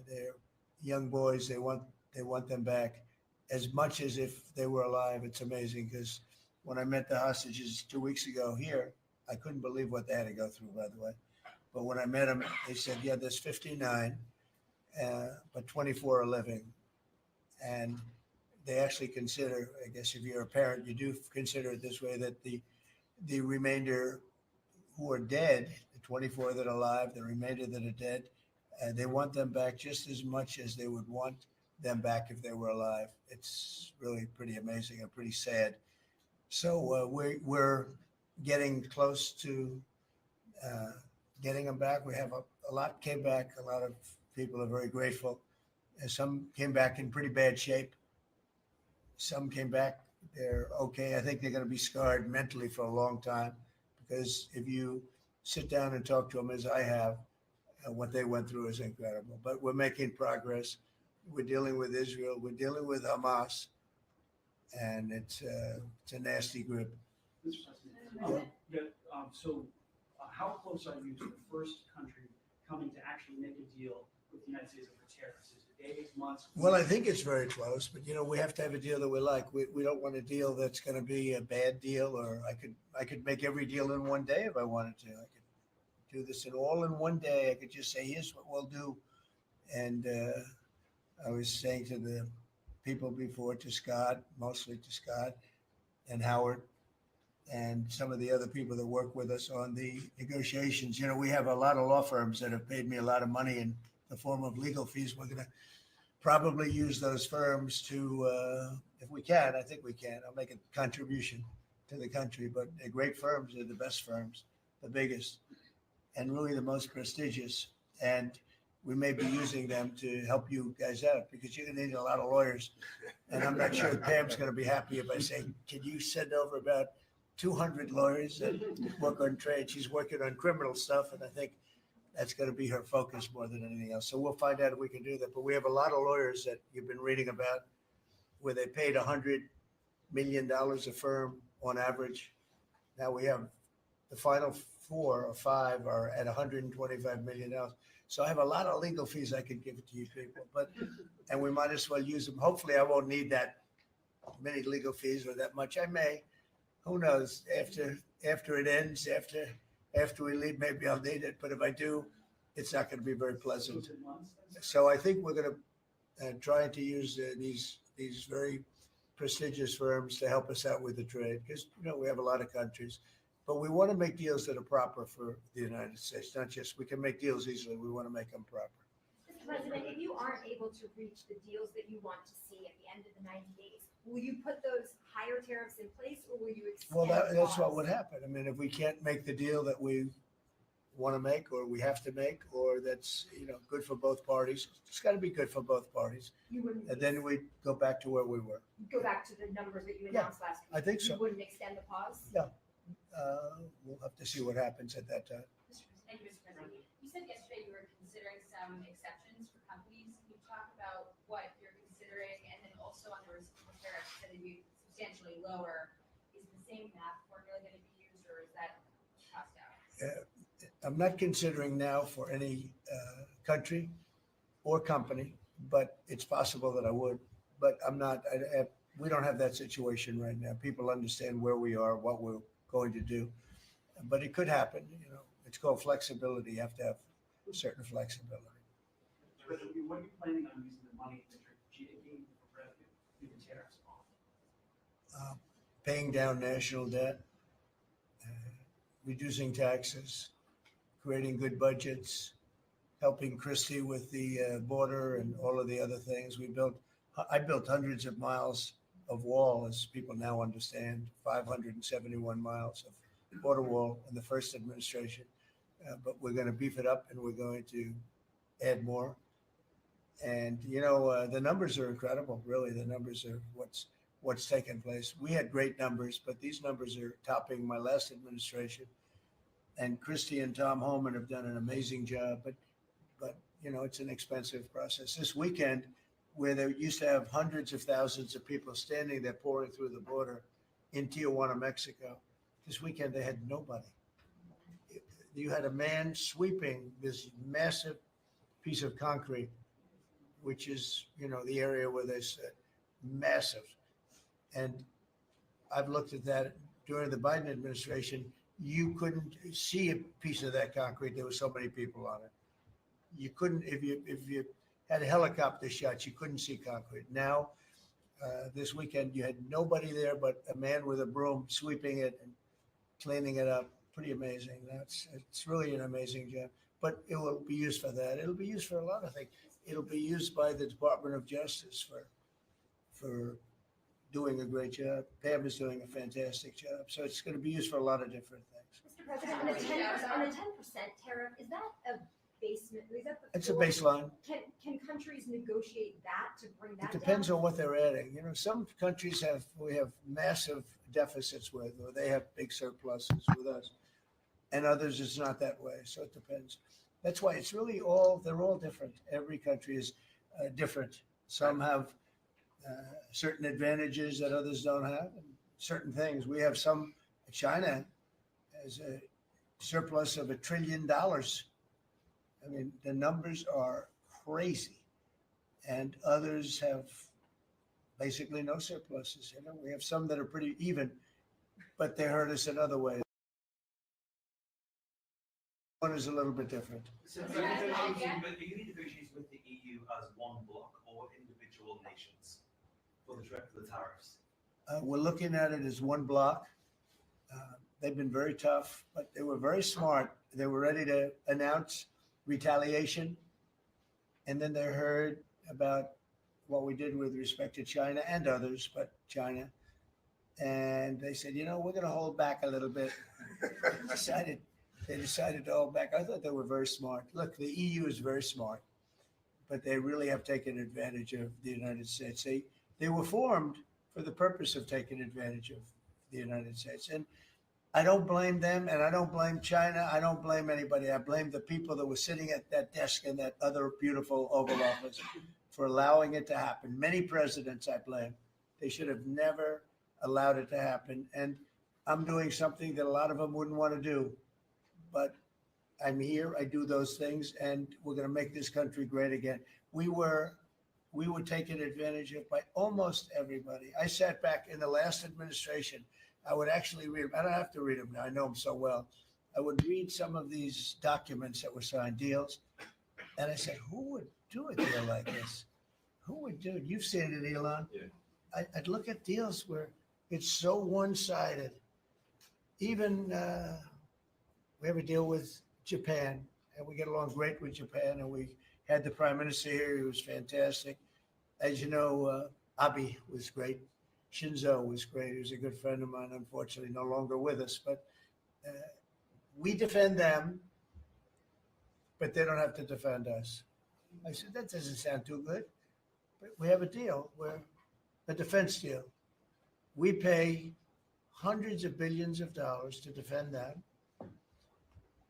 their young boys. They want them back as much as if they were alive. It's amazing, because when I met the hostages 2 weeks ago here, I couldn't believe what they had to go through, by the way. But when I met them, they said, yeah, there's 59, but 24 are living. And they actually consider, I guess if you're a parent, you do consider it this way, that the remainder who are dead, the 24 that are alive, the remainder that are dead, they want them back just as much as they would want them back if they were alive. It's really pretty amazing and pretty sad. So we're getting close to getting them back. We have a lot came back. A lot of people are very grateful. And some came back in pretty bad shape. Some came back, they're okay. I think they're going to be scarred mentally for a long time, because if you sit down and talk to them, as I have, what they went through is incredible. But we're making progress. We're dealing with Israel. We're dealing with Hamas. And it's a nasty grip. Mr. President, how close are you to the first country coming to actually make a deal with the United States over tariffs? Is it days, months? Well, I think it's very close, but we have to have a deal that we like. We don't want a deal that's going to be a bad deal, or I could make every deal in one day if I wanted to. I could do this all in one day. I could just say, here's what we'll do. And I was saying to the people before, to Scott, mostly to Scott and Howard, and some of the other people that work with us on the negotiations. We have a lot of law firms that have paid me a lot of money in the form of legal fees. We're going to probably use those firms to, if we can, I think we can. I'll make a contribution to the country, but they're great firms. They're the best firms, the biggest, and really the most prestigious. And we may be using them to help you guys out because you're gonna need a lot of lawyers. And I'm not sure Pam's gonna be happy if I say, can you send over about 200 lawyers that work on trade? She's working on criminal stuff, and I think that's gonna be her focus more than anything else. So we'll find out if we can do that. But we have a lot of lawyers that you've been reading about where they paid $100 million a firm on average. Now we have the final 4 or 5 are at $125 million. So I have a lot of legal fees I could give to you people, and we might as well use them. Hopefully I won't need that many legal fees or that much. I may, who knows, after it ends, after we leave, maybe I'll need it. But if I do, it's not going to be very pleasant. So I think we're going to try to use these very prestigious firms to help us out with the trade because, we have a lot of countries. But we want to make deals that are proper for the United States, not just, we can make deals easily, we want to make them proper. Mr. President, if you aren't able to reach the deals that you want to see at the end of the 90 days, will you put those higher tariffs in place or will you extend? Well, that's what pause? would happen. I mean, if we can't make the deal that we want to make or we have to make, or that's, good for both parties, it's got to be good for both parties. You wouldn't. And then we go back to where we were. Go back to the numbers that you Yeah, announced last week. I think so. You wouldn't extend the pause? Yeah. We'll have to see what happens at that time. Thank you, Mr. President. You said yesterday you were considering some exceptions for companies. Can you talk about what you're considering? And then also on the reciprocal tariffs, you said it'd be substantially lower. Is the same math formula going to be used or is that tossed out? I'm not considering now for any country or company, but it's possible that I would. But I'm not, we don't have that situation right now. People understand where we are, what we're going to do. But it could happen, It's called flexibility. You have to have certain flexibility. But what are you planning on using the money that you're gaining from revenue through the tariffs off? Paying down national debt, reducing taxes, creating good budgets, helping Christie with the border and all of the other things. I built hundreds of miles of wall, as people now understand, 571 miles of border wall in the first administration. But we're going to beef it up and we're going to add more. And, the numbers are incredible, really. The numbers are what's taken place. We had great numbers, but these numbers are topping my last administration. And Christie and Tom Homan have done an amazing job, but it's an expensive process. This weekend, where they used to have hundreds of thousands of people standing there pouring through the border in Tijuana, Mexico, this weekend they had nobody. You had a man sweeping this massive piece of concrete, which is, the area where they said massive. And I've looked at that during the Biden administration. You couldn't see a piece of that concrete. There were so many people on it. You couldn't, if you had helicopter shots, you couldn't see concrete. Now, this weekend, you had nobody there but a man with a broom sweeping it and cleaning it up. Pretty amazing. It's really an amazing job. But it will be used for that. It'll be used for a lot of things. It'll be used by the Department of Justice for doing a great job. Pam is doing a fantastic job. So it's going to be used for a lot of different things. Mr. President, on the 10% tariff, is that a basement? Is that the It's a floor? baseline. Can countries negotiate that to bring that It depends down? on what they're adding. Some countries we have massive deficits with, or they have big surpluses with us. And others, it's not that way. So it depends. That's why it's really they're all different. Every country is different. Some have certain advantages that others don't have, and certain things. We have China has a surplus of $1 trillion. I mean, the numbers are crazy. And others have basically no surpluses. We have some that are pretty even, but they hurt us in other ways. One is a little bit different. So are you negotiating with the EU as one bloc or individual nations for the tariffs? We're looking at it as one block. They've been very tough, but they were very smart. They were ready to announce retaliation. And then they heard about what we did with respect to China and others, but China. And they said, we're going to hold back a little bit. They decided to hold back. I thought they were very smart. Look, the EU is very smart. but they really have taken advantage of the United States. They were formed for the purpose of taking advantage of the United States. And I don't blame them, and I don't blame China. I don't blame anybody. I blame the people that were sitting at that desk in that other beautiful Oval Office for allowing it to happen. Many presidents I blame. They should have never allowed it to happen. And I'm doing something that a lot of them wouldn't want to do. But I'm here, I do those things, and we're going to make this country great again. We were taken advantage of by almost everybody. I sat back in the last administration. I would actually read them. I don't have to read them now. I know them so well. I would read some of these documents that were signed, deals, and I said, who would do a deal like this? Who would do it? You've seen it, Elon. Yeah. I'd look at deals where it's so one-sided. Even we have a deal with Japan, and we get along great with Japan, and we had the prime minister here. He was fantastic. As you know, Abe was great. Shinzo was great. He was a good friend of mine, unfortunately no longer with us. But we defend them, but they don't have to defend us. I said, that doesn't sound too good. But we have a deal where a defense deal. We pay hundreds of billions of dollars to defend them.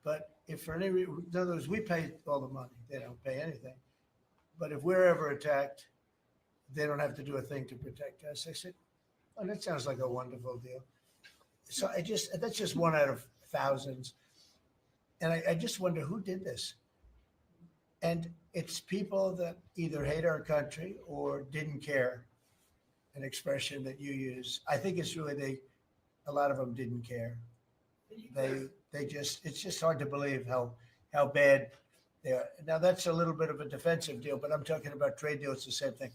But if for any reason, in other words, we pay all the money. They don't pay anything. But if we're ever attacked, they don't have to do a thing to protect us. I said, oh, that sounds like a wonderful deal. So that's just one out of thousands. And I just wonder who did this. And it's people that either hate our country or didn't care, an expression that you use. I think it's really a lot of them didn't care. It's just hard to believe how bad they are. Now that's a little bit of a defensive deal, but I'm talking about trade deals, the same thing.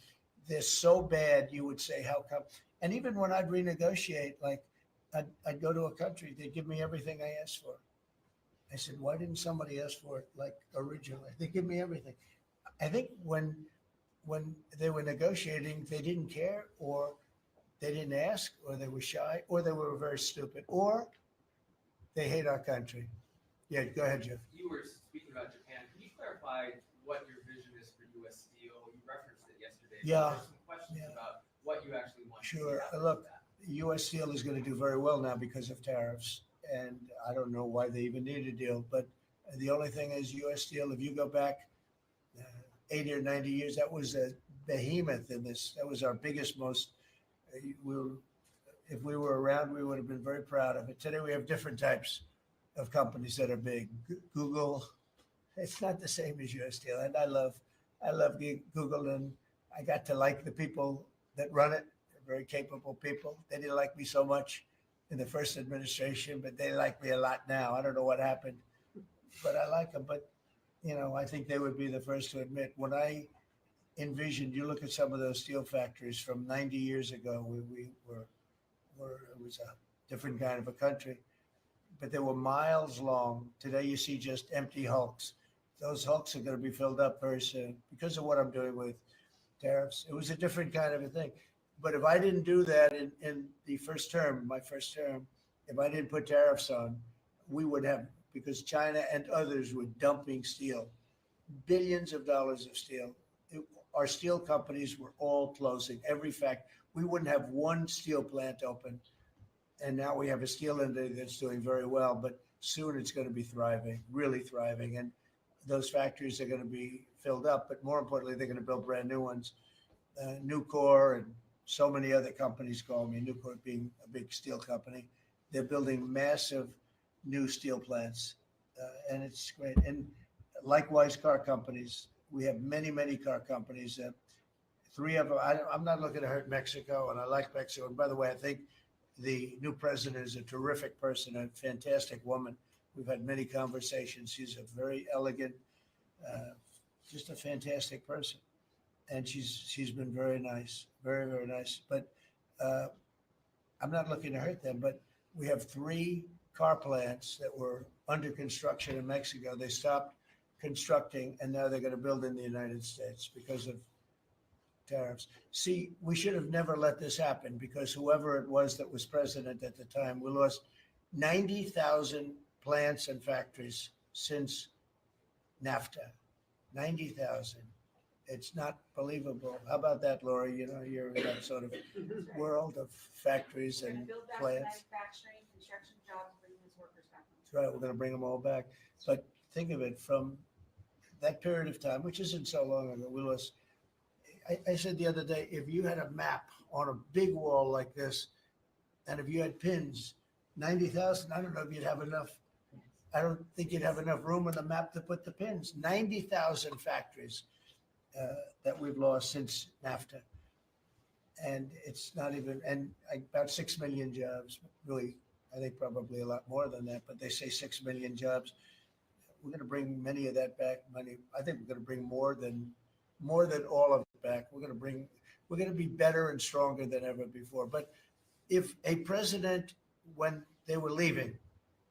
They're so bad, you would say, how come? And even when I'd renegotiate, like I'd go to a country, they'd give me everything I asked for. I said, why didn't somebody ask for it like originally? They give me everything. I think when they were negotiating, they didn't care, or they didn't ask, or they were shy, or they were very stupid, or they hate our country. Yeah, go ahead, Jeff. You were speaking about Japan. Can you clarify what your vision is for U.S. Steel? You referenced it yesterday. Yeah. There's some questions about what you actually want to see Sure. happen Look, with that. U.S. Steel is going to do very well now because of tariffs. And I don't know why they even need a deal. But the only thing is U.S. Steel, if you go back 80 or 90 years, that was a behemoth in this. That was our biggest, most, if we were around, we would have been very proud of it. Today we have different types of companies that are big. Google, it's not the same as U.S. Steel. And I love Google, and I got to like the people that run it. They're very capable people. They didn't like me so much in the first administration, but they like me a lot now. I don't know what happened, but I like them. But, I think they would be the first to admit, when I envisioned, you look at some of those steel factories from 90 years ago, we were it was a different kind of a country, but they were miles long. Today you see just empty hulks. Those hulks are going to be filled up very soon because of what I'm doing with tariffs. It was a different kind of a thing. But if I didn't do that in the first term, my first term, if I didn't put tariffs on, we would have, because China and others were dumping steel, billions of dollars of steel. Our steel companies were all closing. Every fact, we wouldn't have one steel plant open. And now we have a steel industry that's doing very well, but soon it's going to be thriving, really thriving. And those factories are going to be filled up, but more importantly, they're going to build brand new ones. Nucor and so many other companies call me, Nucor being a big steel company. They're building massive new steel plants, and it's great. And likewise, car companies. We have many, many car companies. Three of them, I'm not looking to hurt Mexico, and I like Mexico. And by the way, I think the new president is a terrific person, a fantastic woman. We've had many conversations. She's a very elegant, just a fantastic person. And she's been very nice, very, very nice. But I'm not looking to hurt them. But we have 3 car plants that were under construction in Mexico. They stopped constructing, and now they're going to build in the United States because of tariffs. See, we should have never let this happen, because whoever it was that was president at the time, we lost 90,000 plants and factories since NAFTA, 90,000. It's not believable. How about that, Laura? You know, you're in that sort of world of factories We're gonna and build back the plants. manufacturing, construction jobs, bring those workers back home. That's right, we're gonna bring them all back. But think of it, from that period of time, which isn't so long ago, we lost, I said the other day, if you had a map on a big wall like this, and if you had pins, 90,000, I don't know if you'd have enough. I don't think you'd have enough room on the map to put the pins. 90,000 factories that we've lost since NAFTA. And it's not even, and about 6 million jobs, really, I think probably a lot more than that, but they say 6 million jobs. We're going to bring many of that back. I think we're going to bring more than all of it back. We're going to be better and stronger than ever before. But if a president, when they were leaving,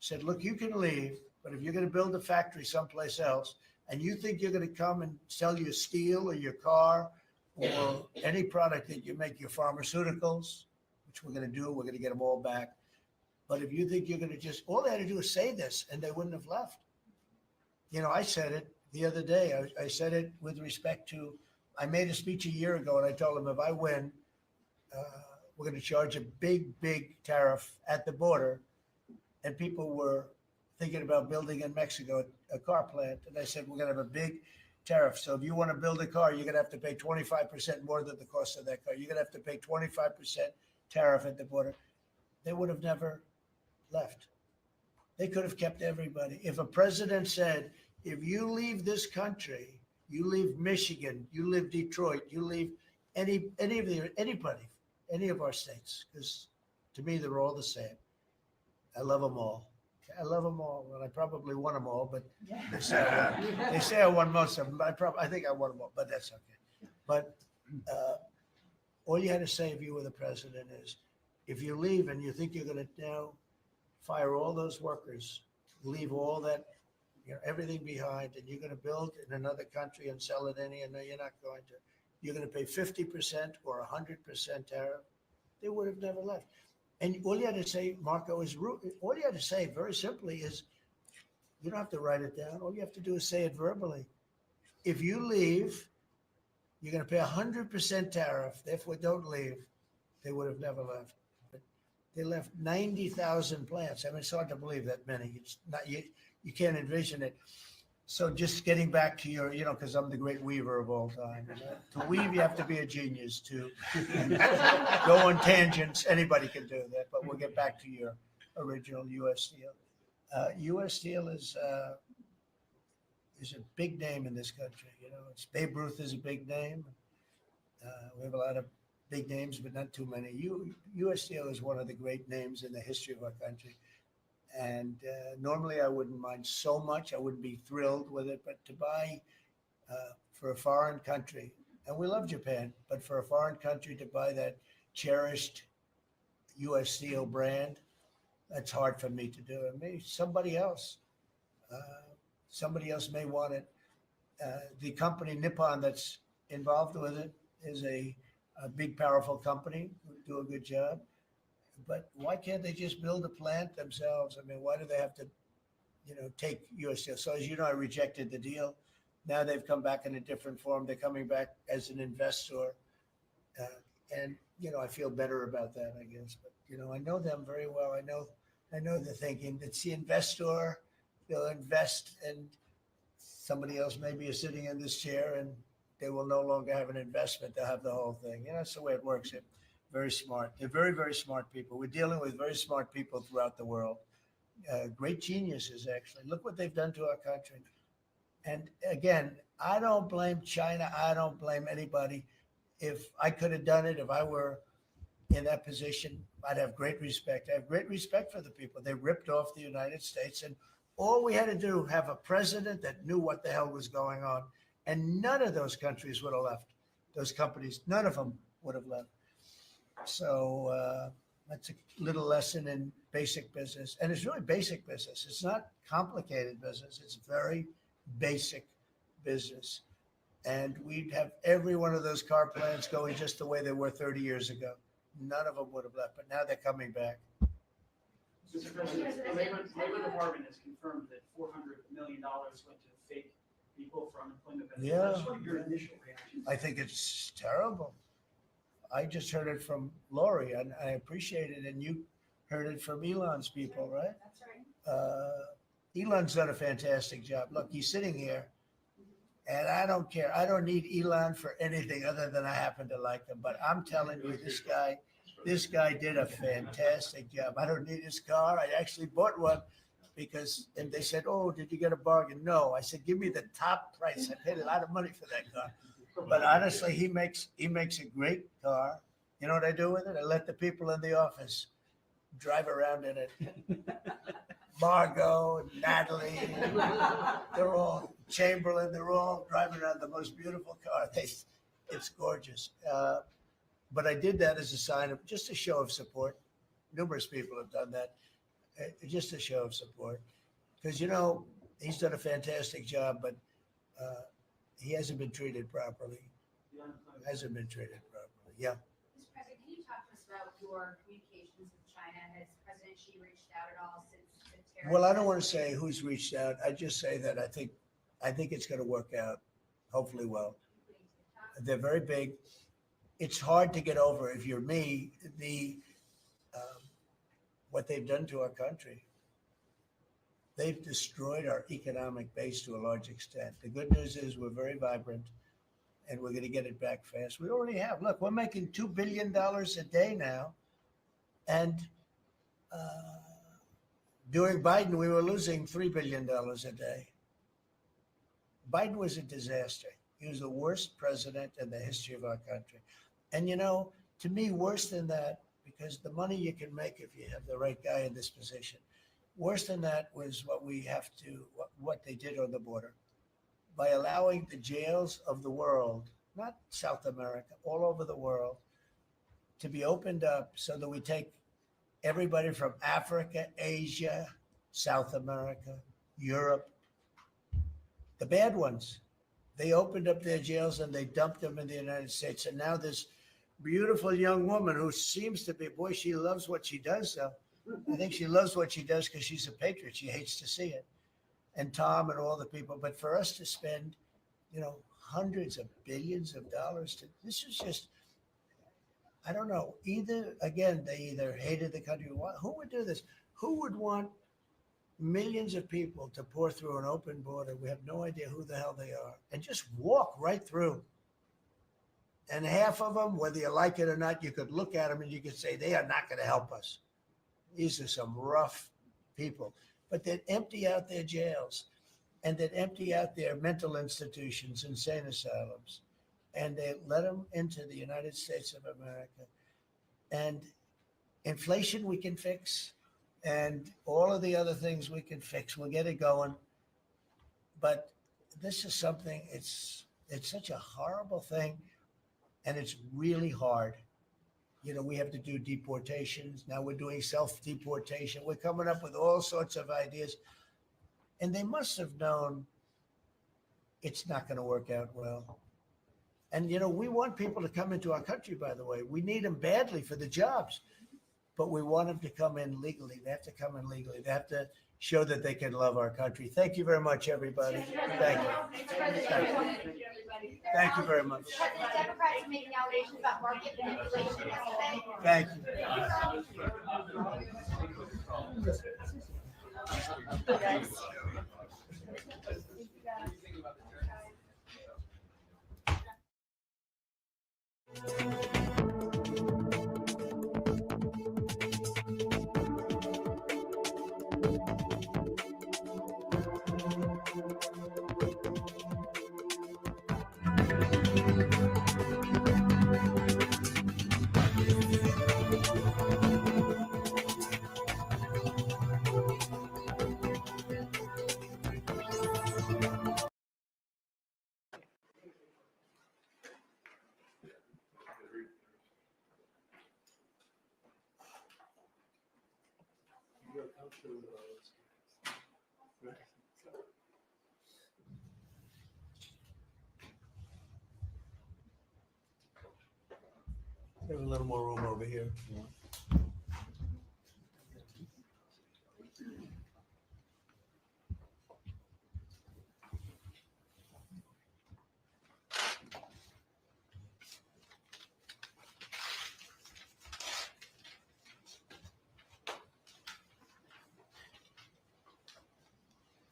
said, look, you can leave, but if you're going to build a factory someplace else, and you think you're going to come and sell your steel or your car or any product that you make, your pharmaceuticals, which we're going to do, we're going to get them all back. But if you think you're going to just, all they had to do is say this and they wouldn't have left. You know, I said it the other day. I said it with respect to, I made a speech a year ago and I told them if I win, we're going to charge a big, big tariff at the border. And people were thinking about building in Mexico a car plant. And I said, we're going to have a big tariff. So if you want to build a car, you're going to have to pay 25% more than the cost of that car. You're going to have to pay 25% tariff at the border. They would have never left. They could have kept everybody. If a president said, if you leave this country, you leave Michigan, you leave Detroit, you leave anybody, any of our states, because to me, they're all the same. I love them all. I love them all. Well, I probably won them all, but they say I won most of them. I think I won them all, but that's okay. But all you had to say if you were the president is, if you leave and you think you're going to now fire all those workers, leave all that, everything behind, and you're going to build in another country and sell it any, and no, you're not going to. You're going to pay 50% or 100% tariff. They would have never left. And all you had to say, Marco, is all you had to say very simply is, you don't have to write it down. All you have to do is say it verbally. If you leave, you're going to pay 100% tariff. Therefore, don't leave. They would have never left. But they left 90,000 plants. I mean, it's hard to believe that many. It's not, you can't envision it. So just getting back to your, because I'm the great weaver of all time. To weave, you have to be a genius. To go on tangents, anybody can do that. But we'll get back to your original U.S. Steel. U.S. Steel is a big name in this country. It's Babe Ruth is a big name. We have a lot of big names, but not too many. U.S. Steel is one of the great names in the history of our country. And normally I wouldn't mind so much. I wouldn't be thrilled with it. But to buy for a foreign country, and we love Japan, but for a foreign country to buy that cherished U.S. Steel brand, that's hard for me to do. And maybe somebody else may want it. The company Nippon that's involved with it is a big, powerful company who do a good job. But why can't they just build a plant themselves? I mean, why do they have to, take U.S. Steel? So as you know, I rejected the deal. Now they've come back in a different form. They're coming back as an investor. And, I feel better about that, I guess. But, I know them very well. I know the thinking. It's the investor. They'll invest and somebody else maybe is sitting in this chair and they will no longer have an investment. They'll have the whole thing. That's the way it works. Very smart. They're very, very smart people. We're dealing with very smart people throughout the world. Great geniuses, actually. Look what they've done to our country. And again, I don't blame China. I don't blame anybody. If I could have done it, if I were in that position, I'd have great respect. I have great respect for the people. They ripped off the United States. And all we had to do, have a president that knew what the hell was going on. And none of those countries would have left. Those companies, none of them would have left. So that's a little lesson in basic business. And it's really basic business. It's not complicated business. It's very basic business. And we'd have every one of those car plants going just the way they were 30 years ago. None of them would have left, but now they're coming back. Mr. President, the Labor Department has confirmed that $400 million went to fake people for unemployment benefits. Yeah. I just want your initial reaction. I think it's terrible. I just heard it from Lori, and I appreciate it, and you heard it from Elon's people, right? That's right. Elon's done a fantastic job. Look, he's sitting here, and I don't care. I don't need Elon for anything other than I happen to like him. But I'm telling you, this guy did a fantastic job. I don't need his car. I actually bought one because, and they said, "Oh, did you get a bargain?" No, I said, "Give me the top price." I paid a lot of money for that car. But honestly, he makes a great car. You know what I do with it? I let the people in the office drive around in it. Margot, and Natalie, they're all Chamberlain. They're all driving around the most beautiful car. It's gorgeous. But I did that as a sign of just a show of support. Numerous people have done that. Just a show of support, because he's done a fantastic job, but he hasn't been treated properly. Hasn't been treated properly. Yeah. Mr. President, can you talk to us about your communications with China? Has President Xi reached out at all since the tariff? Well, I don't want to say who's reached out. I just say that I think it's going to work out, hopefully well. They're very big. It's hard to get over, if you're me, what they've done to our country. They've destroyed our economic base to a large extent. The good news is we're very vibrant, and we're going to get it back fast. We already have. Look, we're making $2 billion a day now. And during Biden, we were losing $3 billion a day. Biden was a disaster. He was the worst president in the history of our country. And, to me, worse than that, because the money you can make if you have the right guy in this position, worse than that was what they did on the border. By allowing the jails of the world, not South America, all over the world, to be opened up so that we take everybody from Africa, Asia, South America, Europe, the bad ones. They opened up their jails and they dumped them in the United States. And now this beautiful young woman who seems to be, boy, she loves what she does, though. I think she loves what she does because she's a patriot. She hates to see it. And Tom and all the people. But for us to spend, hundreds of billions of dollars, this is just, I don't know. They either hated the country. Who would do this? Who would want millions of people to pour through an open border? We have no idea who the hell they are. And just walk right through. And half of them, whether you like it or not, you could look at them and you could say, they are not going to help us. These are some rough people. But they'd empty out their jails, and they'd empty out their mental institutions, insane asylums, and they let them into the United States of America. And inflation we can fix, and all of the other things we can fix. We'll get it going. But this is something, it's such a horrible thing, and it's really hard. We have to do deportations. Now we're doing self-deportation. We're coming up with all sorts of ideas. And they must have known it's not going to work out well. And, we want people to come into our country, by the way. We need them badly for the jobs. But we want them to come in legally. They have to come in legally. They have to show that they can love our country. Thank you very much, everybody. Thank you. Thank you very much. The Democrats are making allegations about market manipulation yesterday. Thank you. There's a little more room over here.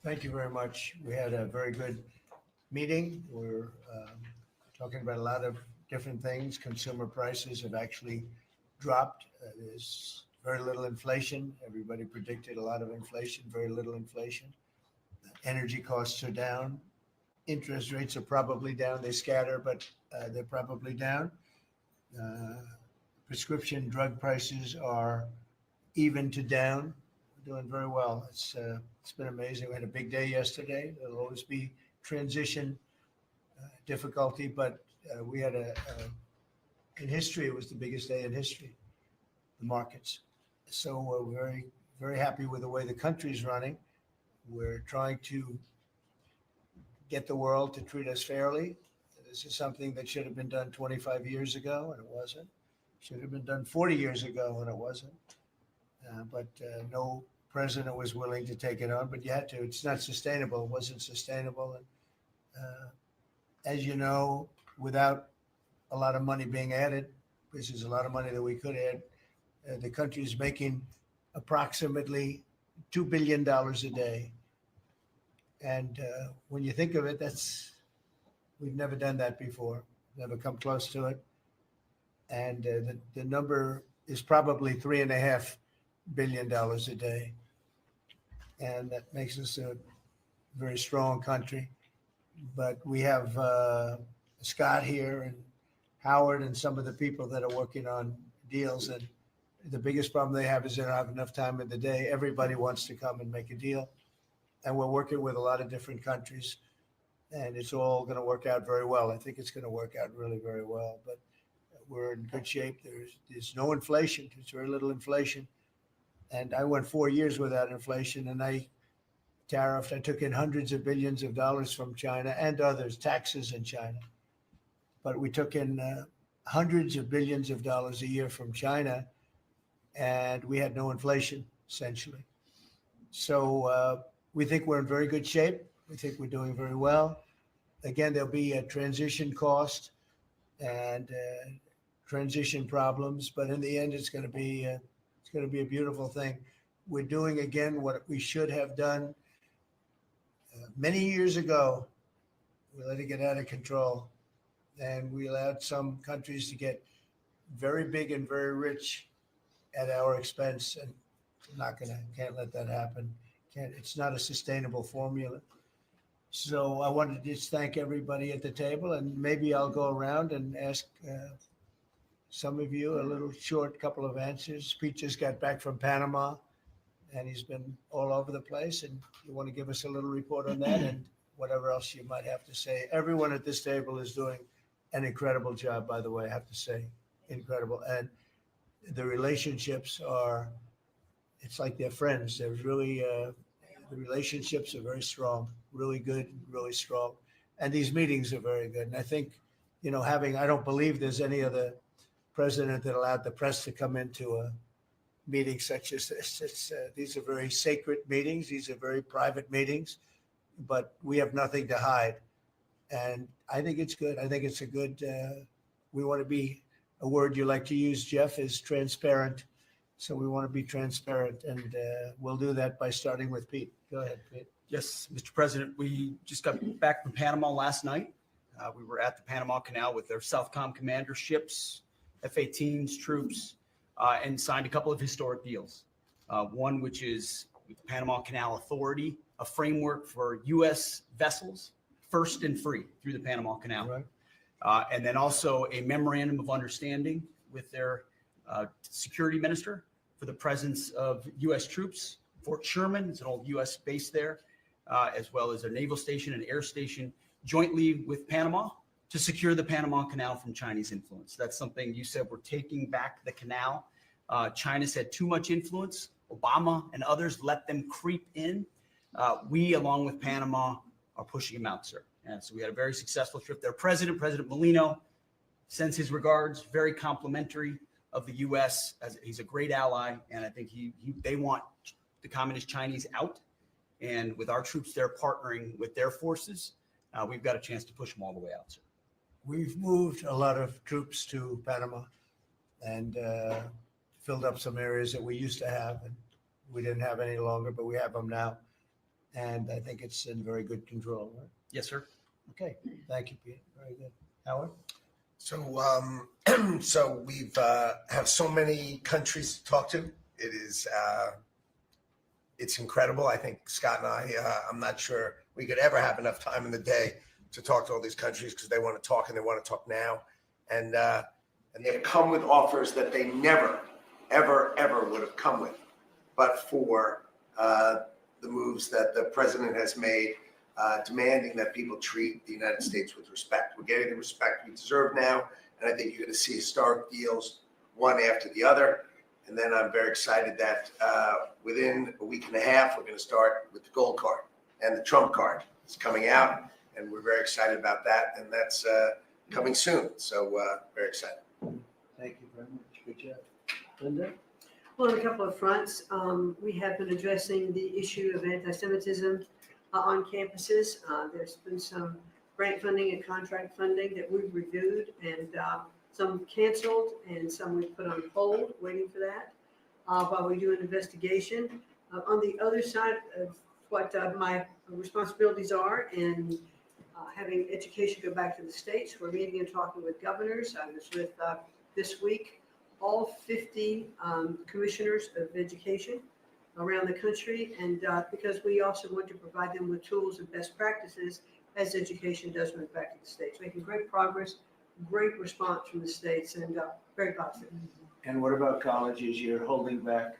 Thank you very much. We had a very good meeting. We're talking about a lot of different things. Consumer prices have actually dropped. There's very little inflation. Everybody predicted a lot of inflation, very little inflation. Energy costs are down. Interest rates are probably down. They scatter, but they're probably down. Prescription drug prices are even to down. We're doing very well. It's been amazing. We had a big day yesterday. There'll always be transition difficulty, but we had in history, it was the biggest day in history, the markets. So we're very, very happy with the way the country's running. We're trying to get the world to treat us fairly. This is something that should have been done 25 years ago, and it wasn't. Should have been done 40 years ago, and it wasn't. But no president was willing to take it on, but you had to. It's not sustainable. It wasn't sustainable. And as you know, without a lot of money being added, which is a lot of money that we could add, the country is making approximately $2 billion a day. And when you think of it, we've never done that before, never come close to it. And the number is probably $3.5 billion a day. And that makes us a very strong country. But we have Scott here and Howard and some of the people that are working on deals. And the biggest problem they have is they don't have enough time in the day. Everybody wants to come and make a deal. And we're working with a lot of different countries. And it's all going to work out very well. I think it's going to work out really very well. But we're in good shape. There's no inflation. There's very little inflation. And I went 4 years without inflation, and I took in hundreds of billions of dollars from China and others, taxes in China. But we took in hundreds of billions of dollars a year from China, and we had no inflation, essentially. So we think we're in very good shape. We think we're doing very well. Again, there'll be a transition cost and transition problems, but in the end, it's going to be a beautiful thing. We're doing again what we should have done many years ago. We let it get out of control, and we allowed some countries to get very big and very rich at our expense, and can't let that happen. It's not a sustainable formula. So I wanted to just thank everybody at the table, and maybe I'll go around and ask some of you a little short couple of answers. Pete just got back from Panama, and he's been all over the place, and you want to give us a little report on that and whatever else you might have to say. Everyone at this table is doing an incredible job, by the way, I have to say, incredible. And the relationships it's like they're friends. They're really, the relationships are very strong, really good, really strong. And these meetings are very good. And I think, I don't believe there's any other president that allowed the press to come into a meeting such as this. These are very sacred meetings. These are very private meetings, but we have nothing to hide. And I think it's good. I think it's a good, we want to be, a word you like to use, Jeff, is transparent. So we want to be transparent, and we'll do that by starting with Pete. Go ahead, Pete. Yes, Mr. President, we just got back from Panama last night. We were at the Panama Canal with their Southcom commander ships, F-18s, troops, and signed a couple of historic deals. One, which is with the Panama Canal Authority, a framework for U.S. vessels, first and free through the Panama Canal. Right. And then also a memorandum of understanding with their security minister for the presence of U.S. troops. Fort Sherman is an old U.S. base there, as well as a naval station and air station jointly with Panama to secure the Panama Canal from Chinese influence. That's something you said, we're taking back the canal. China's had too much influence. Obama and others let them creep in. We, along with Panama, are pushing them out, sir. And so we had a very successful trip there. President Mulino sends his regards, very complimentary of the U.S. as he's a great ally. And I think they want the communist Chinese out. And with our troops there partnering with their forces, we've got a chance to push them all the way out, sir. We've moved a lot of troops to Panama and filled up some areas that we used to have, and we didn't have any longer, but we have them now. And I think it's in very good control, right? Yes, sir. Okay, thank you, Peter. Very good. Howard? So, so we've have so many countries to talk to. It is, it's incredible. I think Scott and I, I'm not sure we could ever have enough time in the day to talk to all these countries because they want to talk and they want to talk now. And they've come with offers that they never, ever would have come with, but for the moves that the president has made, demanding that people treat the United States with respect. We're getting the respect we deserve now, and I think you're going to see historic deals, one after the other. And then I'm very excited that within a week and a half, we're going to start with the gold card and the Trump card. It's coming out, and we're very excited about that, and that's coming soon. So very excited. Thank you very much. Good job. Linda? Well, on a couple of fronts, we have been addressing the issue of anti-Semitism on campuses. There's been some grant funding and contract funding that we've reviewed, and some canceled and some we've put on hold, waiting for that, while we do an investigation. On the other side of what my responsibilities are in having education go back to the states, we're meeting and talking with governors. I was with this week all 50 commissioners of education around the country, and because we also want to provide them with tools and best practices as education does move back to the states. Making great progress, great response from the states, and very positive. And what about colleges? You're holding back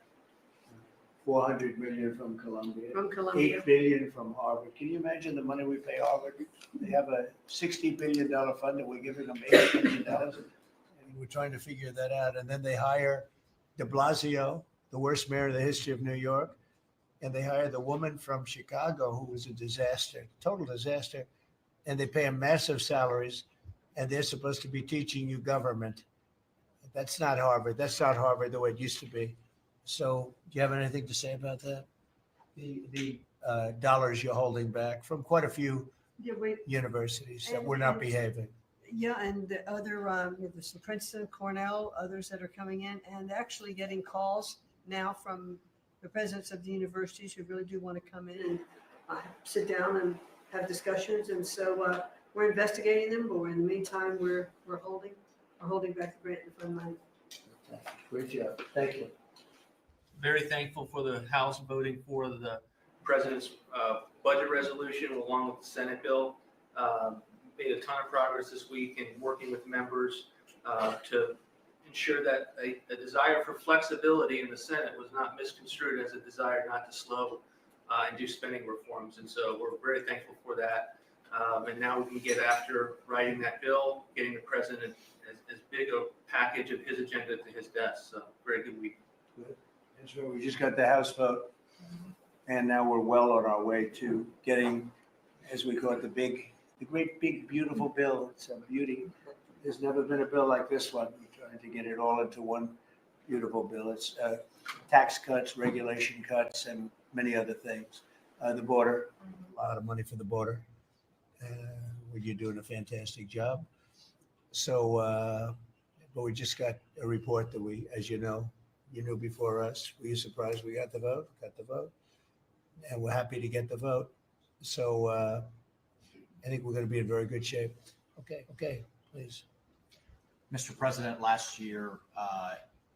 $400 million from Columbia. From Columbia. $8 billion from Harvard. Can you imagine the money we pay Harvard? They have a $60 billion fund and we're giving them $8 billion. And we're trying to figure that out. And then they hire de Blasio, the worst mayor in the history of New York. And they hire the woman from Chicago who was a disaster, total disaster. And they pay them massive salaries. And they're supposed to be teaching you government. That's not Harvard. That's not Harvard the way it used to be. So do you have anything to say about that? The dollars you're holding back from quite a few universities that were not behaving. Yeah, and the other, there's the Princeton, Cornell, others that are coming in, and actually getting calls now from the presidents of the universities who really do want to come in and sit down and have discussions. And so we're investigating them, but in the meantime, we're holding back the grant and fund money. Great job. Thank you. Very thankful for the House voting for the president's budget resolution along with the Senate bill. Made a ton of progress this week in working with members to ensure that a desire for flexibility in the Senate was not misconstrued as a desire not to slow and do spending reforms. And so we're very thankful for that. And now we can get after writing that bill, getting the president as big a package of his agenda to his desk. So very good week. Good. That's right. We just got the House vote, and now we're well on our way to getting, as we call it, the great, big, beautiful bill. It's a beauty. There's never been a bill like this one. We're trying to get it all into one beautiful bill. It's tax cuts, regulation cuts, and many other things. The border, a lot of money for the border. You're doing a fantastic job. So, but we just got a report that we, as you know, you knew before us. Were you surprised we got the vote? And we're happy to get the vote. So I think we're going to be in very good shape. Okay, please. Mr. President, last year,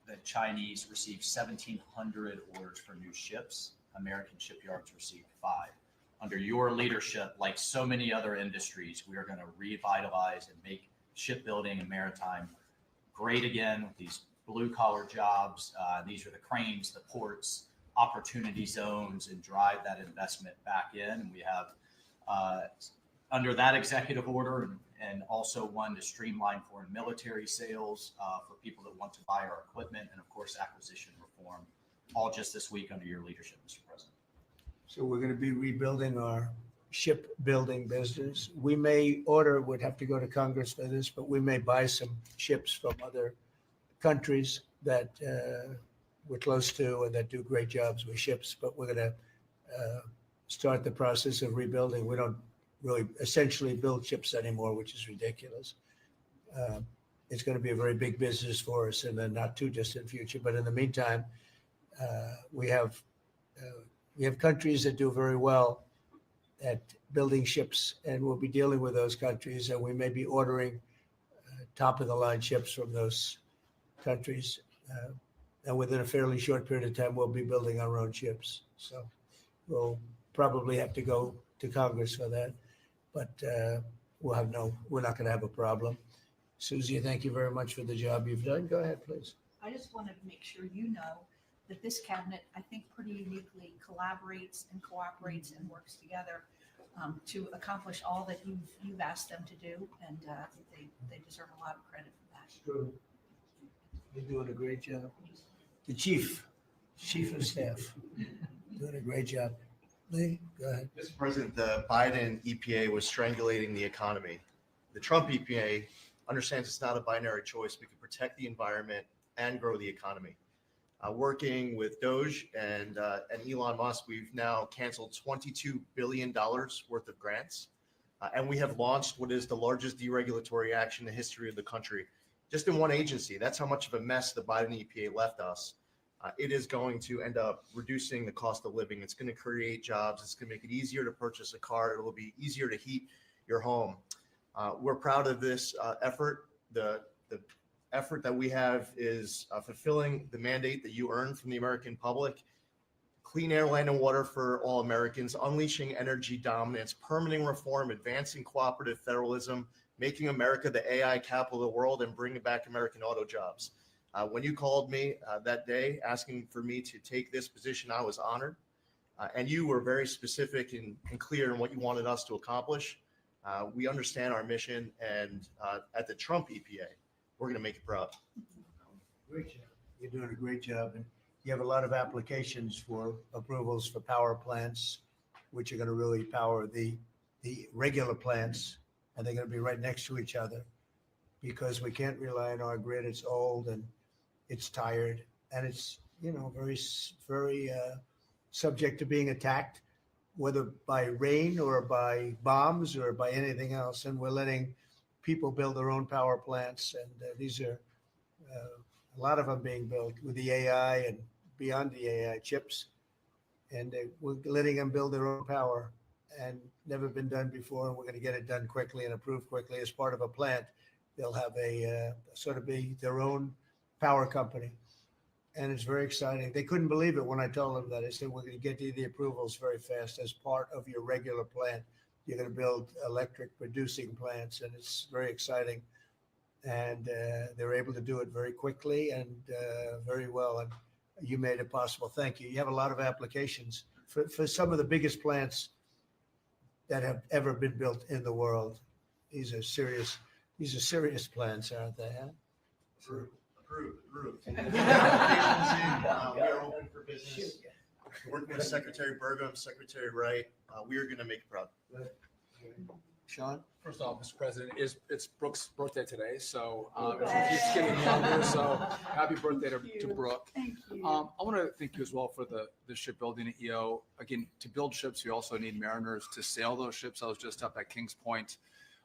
the Chinese received 1,700 orders for new ships. American shipyards received 5. Under your leadership, like so many other industries, we are going to revitalize and make shipbuilding and maritime great again with these blue-collar jobs. These are the cranes, the ports, opportunity zones, and drive that investment back in. And we have, under that executive order, and also one to streamline foreign military sales for people that want to buy our equipment, and of course, acquisition reform, all just this week under your leadership, Mr. President. So we're going to be rebuilding our shipbuilding business. We may order, would have to go to Congress for this, but we may buy some ships from other countries that we're close to and that do great jobs with ships. But we're going to start the process of rebuilding. We don't really essentially build ships anymore, which is ridiculous. It's going to be a very big business for us in the not too distant future. But in the meantime, we have countries that do very well at building ships, and we'll be dealing with those countries, and we may be ordering top of the line ships from those countries. And within a fairly short period of time, we'll be building our own ships. So we'll probably have to go to Congress for that, but we're not going to have a problem. Susie, thank you very much for the job you've done. Go ahead, please. I just wanted to make sure you know that this cabinet, I think, pretty uniquely collaborates and cooperates and works together to accomplish all that you've asked them to do, and I think they deserve a lot of credit for that. True. You're doing a great job. The chief of staff, doing a great job. Lee, go ahead. Mr. President, the Biden EPA was strangulating the economy. The Trump EPA understands it's not a binary choice. We can protect the environment and grow the economy. Working with Doge and Elon Musk, we've now canceled $22 billion worth of grants. And we have launched what is the largest deregulatory action in the history of the country, just in one agency. That's how much of a mess the Biden EPA left us. It is going to end up reducing the cost of living. It's going to create jobs. It's going to make it easier to purchase a car. It will be easier to heat your home. We're proud of this effort. The effort that we have is fulfilling the mandate that you earned from the American public. Clean air, land, and water for all Americans, unleashing energy dominance, permitting reform, advancing cooperative federalism, making America the AI capital of the world, and bringing back American auto jobs. When you called me that day asking for me to take this position, I was honored. And you were very specific and clear in what you wanted us to accomplish. We understand our mission, and at the Trump EPA, we're going to make you proud. Great job. You're doing a great job. And you have a lot of applications for approvals for power plants, which are going to really power the regular plants. And they're going to be right next to each other because we can't rely on our grid. It's old and it's tired, and it's, very subject to being attacked, whether by rain or by bombs or by anything else. And we're letting people build their own power plants. And these are a lot of them being built with the AI and beyond the AI chips. And we're letting them build their own power, and never been done before. And we're going to get it done quickly and approved quickly as part of a plant. They'll have a sort of be their own power company. And it's very exciting. They couldn't believe it when I told them that. I said, we're going to get you the approvals very fast as part of your regular plant. You're going to build electric producing plants, and it's very exciting. And they're able to do it very quickly and very well. And you made it possible. Thank you. You have a lot of applications for some of the biggest plants that have ever been built in the world. These are serious plants, aren't they? Huh? Approved. We are open for business. Working with Secretary Burgum, Secretary Wright, we are going to make you proud. Sean? First off, Mr. President, it's Brooke's birthday today, so she keeps getting younger, so happy birthday to Brooke. Thank you. I want to thank you as well for the shipbuilding at EO. Again, to build ships, you also need mariners to sail those ships. I was just up at Kings Point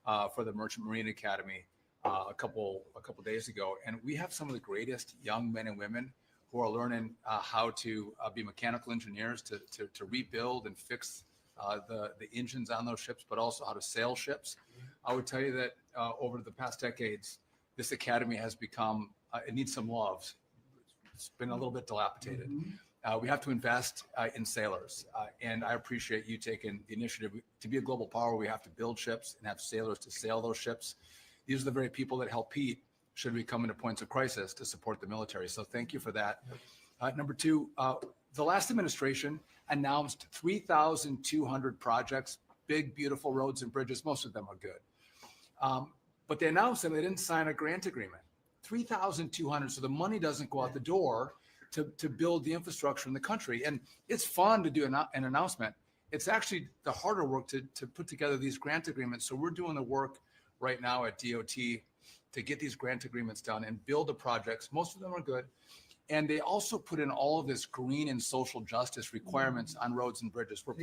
for the Merchant Marine Academy a couple days ago, and we have some of the greatest young men and women who are learning how to be mechanical engineers to rebuild and fix the engines on those ships, but also how to sail ships. I would tell you that over the past decades, this academy has become, it needs some love. It's been a little bit dilapidated. We have to invest in sailors. And I appreciate you taking the initiative. To be a global power, we have to build ships and have sailors to sail those ships. These are the very people that help Pete should we come into points of crisis to support the military. So thank you for that. Number two, the last administration announced 3,200 projects, big, beautiful roads and bridges. Most of them are good. But they announced them, they didn't sign a grant agreement. 3,200, so the money doesn't go out the door to build the infrastructure in the country. And it's fun to do an announcement. It's actually the harder work to put together these grant agreements. So we're doing the work right now at DOT to get these grant agreements done and build the projects. Most of them are good. And they also put in all of this green and social justice requirements on roads and bridges. We're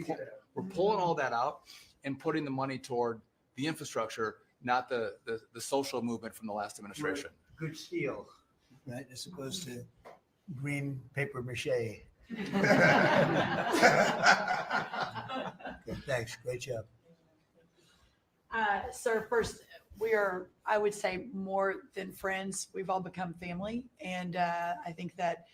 pulling all that out and putting the money toward the infrastructure, not the social movement from the last administration. Good steel, right? As opposed to green paper mache. Okay, thanks. Great job. Sir, first, we are, I would say, more than friends. We've all become family. And I think that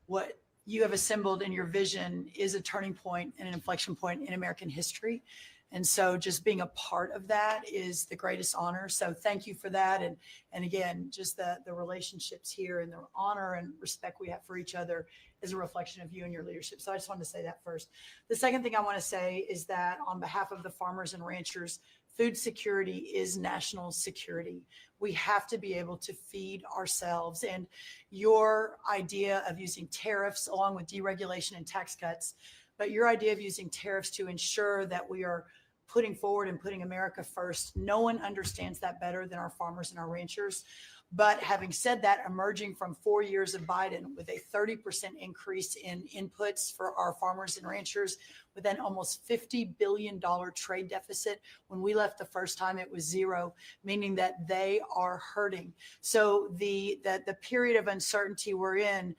what you have assembled in your vision is a turning point and an inflection point in American history. And so just being a part of that is the greatest honor. So thank you for that. And again, just the relationships here and the honor and respect we have for each other is a reflection of you and your leadership. So I just wanted to say that first. The second thing I want to say is that on behalf of the farmers and ranchers, food security is national security. We have to be able to feed ourselves. And your idea of using tariffs along with deregulation and tax cuts, but your idea of using tariffs to ensure that we are putting forward and putting America first, no one understands that better than our farmers and our ranchers. But having said that, emerging from 4 years of Biden with a 30% increase in inputs for our farmers and ranchers, with an almost $50 billion trade deficit. When we left the first time, it was zero, meaning that they are hurting. So the period of uncertainty we're in,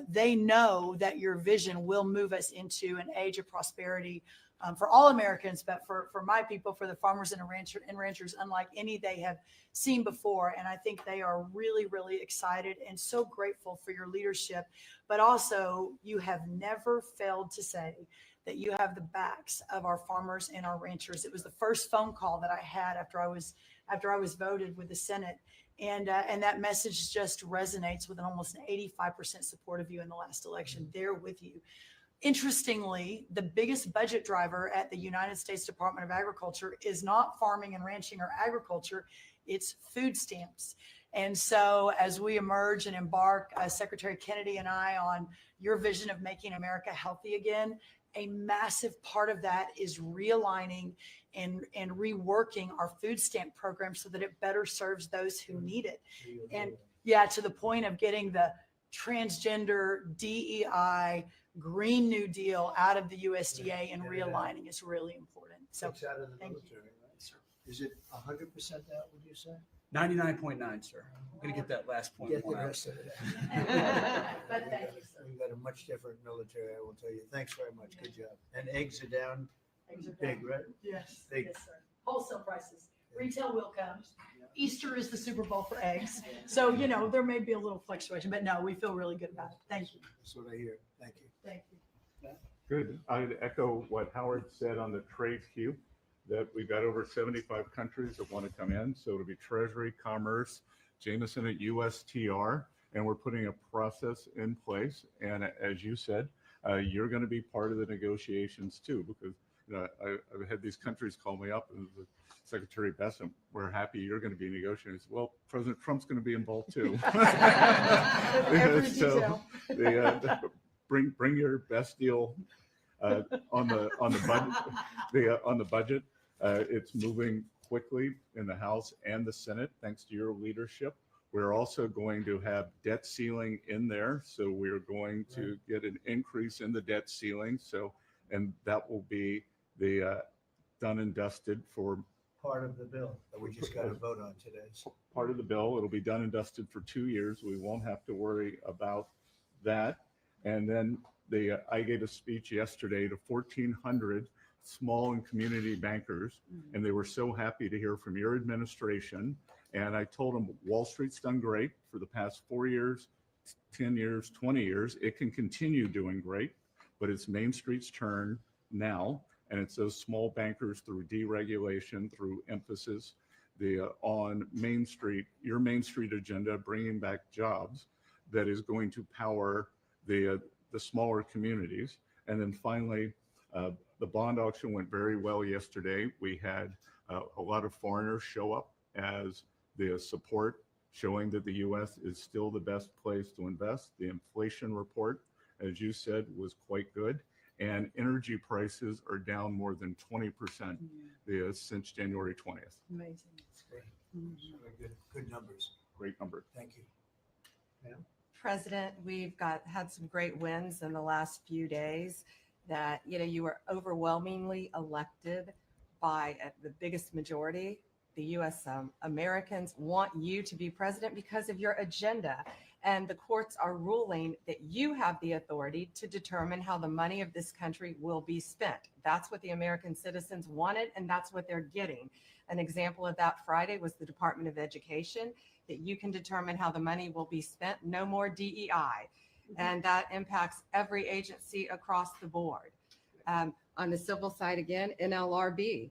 they know that your vision will move us into an age of prosperity for all Americans, but for my people, for the farmers and ranchers, unlike any they have seen before. And I think they are really, really excited and so grateful for your leadership. But also, you have never failed to say that you have the backs of our farmers and our ranchers. It was the first phone call that I had after I was voted with the Senate. And that message just resonates with an almost 85% support of you in the last election. They're with you. Interestingly, the biggest budget driver at the United States Department of Agriculture is not farming and ranching or agriculture, it's food stamps. And so as we emerge and embark, Secretary Kennedy and I, on your vision of making America healthy again, a massive part of that is realigning and reworking our food stamp program so that it better serves those who need it. And yeah, to the point of getting the transgender, DEI, Green New Deal out of the USDA and realigning is really important. So It's out of the thank you. military, right? Is it 100% out, would you say? 99.9, sir. I'm going to get that last point. Get the out. rest of it. But thank you, sir. We've got a much different military, I will tell you. Thanks very much. Good job. And eggs are down Eggs are big, down. right? Yes, Big. yes, sir. Wholesale prices. Retail will come. Easter is the Super Bowl for eggs. So, there may be a little fluctuation, but no, we feel really good about it. Thank you. That's what I hear. Thank you. Thank you. Good. I'd echo what Howard said on the trade queue, that we've got over 75 countries that want to come in. So it'll be Treasury, Commerce, Jameson at USTR, and we're putting a process in place. And as you said, you're going to be part of the negotiations too, because I've had these countries call me up and Secretary Bessent, we're happy you're going to be negotiating. Well, President Trump's going to be involved too. Every So detail. bring your best deal on the budget. On the budget, it's moving quickly in the House and the Senate thanks to your leadership. We're also going to have debt ceiling in there, so we're going to get an increase in the debt ceiling. So, and that will be the done and dusted for Part of the bill that we just got to vote on today. part of the bill. It'll be done and dusted for 2 years. We won't have to worry about that. And then I gave a speech yesterday to 1,400 small and community bankers, and they were so happy to hear from your administration. And I told them Wall Street's done great for the past 4 years, 10 years, 20 years. It can continue doing great, but it's Main Street's turn now. And it's those small bankers through deregulation, through emphasis on Main Street, your Main Street agenda, bringing back jobs, that is going to power the smaller communities. And then finally, the bond auction went very well yesterday. We had a lot of foreigners show up as the support, showing that the U.S. is still the best place to invest. The inflation report, as you said, was quite good. And energy prices are down more than 20% since January 20th. Amazing. That's great. Good numbers. Great number. Thank you. Ma'am? President, we've had some great wins in the last few days that, you were overwhelmingly elected by the biggest majority the U.S. Americans want you to be president because of your agenda. And the courts are ruling that you have the authority to determine how the money of this country will be spent. That's what the American citizens wanted, and that's what they're getting. An example of that Friday was the Department of Education, that you can determine how the money will be spent. No more DEI. And that impacts every agency across the board. On the civil side, again, NLRB,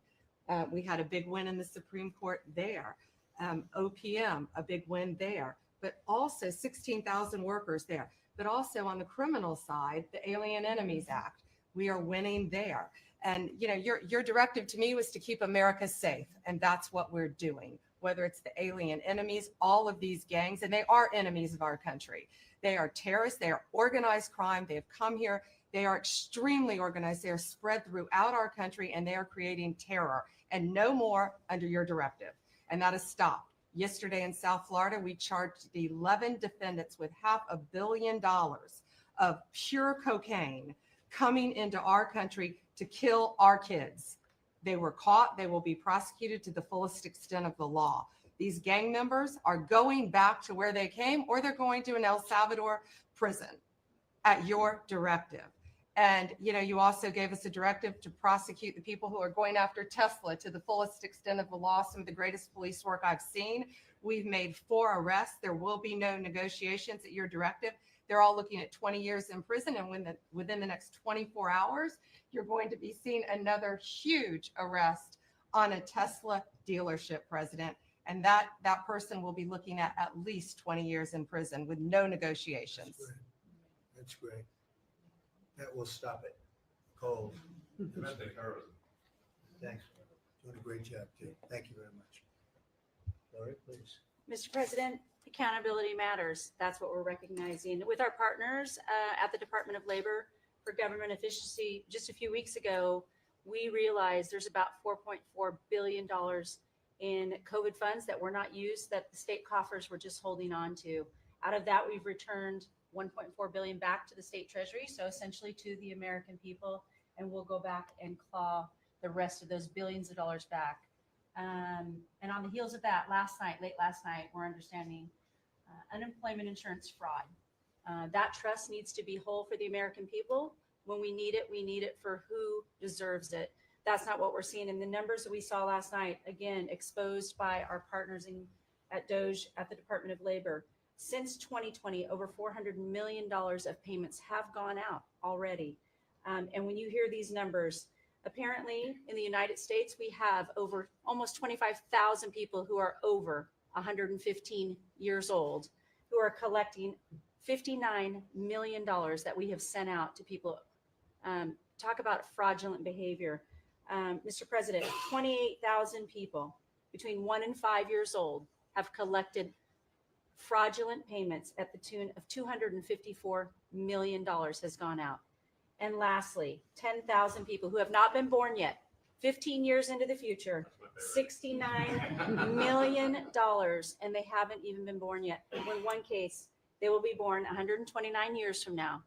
we had a big win in the Supreme Court there. OPM, a big win there, but also 16,000 workers there. But also on the criminal side, the Alien Enemies Act, we are winning there. And you know, your directive to me was to keep America safe, and that's what we're doing. Whether it's the alien enemies, all of these gangs, and they are enemies of our country. They are terrorists, they are organized crime, they have come here, they are extremely organized, they are spread throughout our country, and they are creating terror, and no more under your directive. And that is stopped. Yesterday in South Florida, we charged 11 defendants with $500 million of pure cocaine coming into our country to kill our kids. They were caught, they will be prosecuted to the fullest extent of the law. These gang members are going back to where they came, or they're going to an El Salvador prison at your directive. And you know, you also gave us a directive to prosecute the people who are going after Tesla to the fullest extent of the law. Some of the greatest police work I've seen. We've made 4 arrests. There will be no negotiations at your directive. They're all looking at 20 years in prison. And within the next 24 hours, you're going to be seeing another huge arrest on a Tesla dealership, President. And that person will be looking at least 20 years in prison with no negotiations. That's great. That will stop it. Cold. Domestic terrorism. Thanks. Doing a great job, too. Thank you very much. Lori, please. Mr. President, accountability matters. That's what we're recognizing. With our partners at the Department of Labor for Government Efficiency, just a few weeks ago, we realized there's about $4.4 billion in COVID funds that were not used, that the state coffers were just holding on to. Out of that, we've returned $1.4 billion back to the state treasury, so essentially to the American people, and we'll go back and claw the rest of those billions of dollars back. And on the heels of that, late last night, we're understanding unemployment insurance fraud. That trust needs to be whole for the American people. When we need it for who deserves it. That's not what we're seeing in the numbers that we saw last night, again, exposed by our partners at DOGE at the Department of Labor. Since 2020, over $400 million of payments have gone out already. And when you hear these numbers, apparently in the United States, we have over almost 25,000 people who are over 115 years old, who are collecting $59 million that we have sent out to people. Talk about fraudulent behavior. Mr. President, 28,000 people between 1 and 5 years old have collected fraudulent payments at the tune of $254 million has gone out. And lastly, 10,000 people who have not been born yet, 15 years into the future, $69 million, and they haven't even been born yet. In one case, they will be born 129 years from now.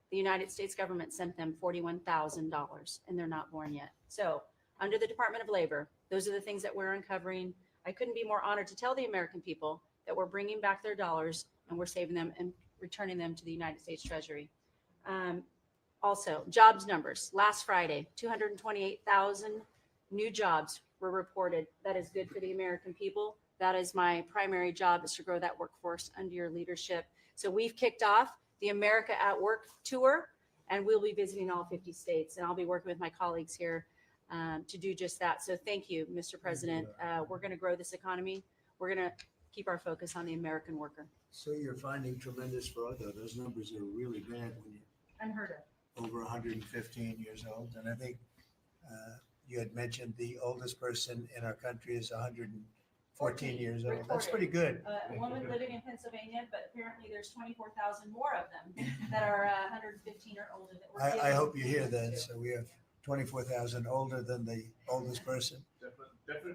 The United States government sent them $41,000 and they're not born yet. So under the Department of Labor, those are the things that we're uncovering. I couldn't be more honored to tell the American people that we're bringing back their dollars and we're saving them and returning them to the United States Treasury. Also, jobs numbers. Last Friday, 228,000 new jobs were reported. That is good for the American people. That is my primary job, is to grow that workforce under your leadership. So we've kicked off the America at Work tour, and we'll be visiting all 50 states. And I'll be working with my colleagues here to do just that. So thank you, Mr. President. We're going to grow this economy. We're going to keep our focus on the American worker. So you're finding tremendous fraud, though. Those numbers are really bad when you're Unheard of. over 115 years old. And I think you had mentioned the oldest person in our country is 114 years old. That's pretty good. A woman living in Pennsylvania, but apparently there's 24,000 more of them that are 115 or older. That I hope you hear that. So we have 24,000 older than the oldest person. Definitely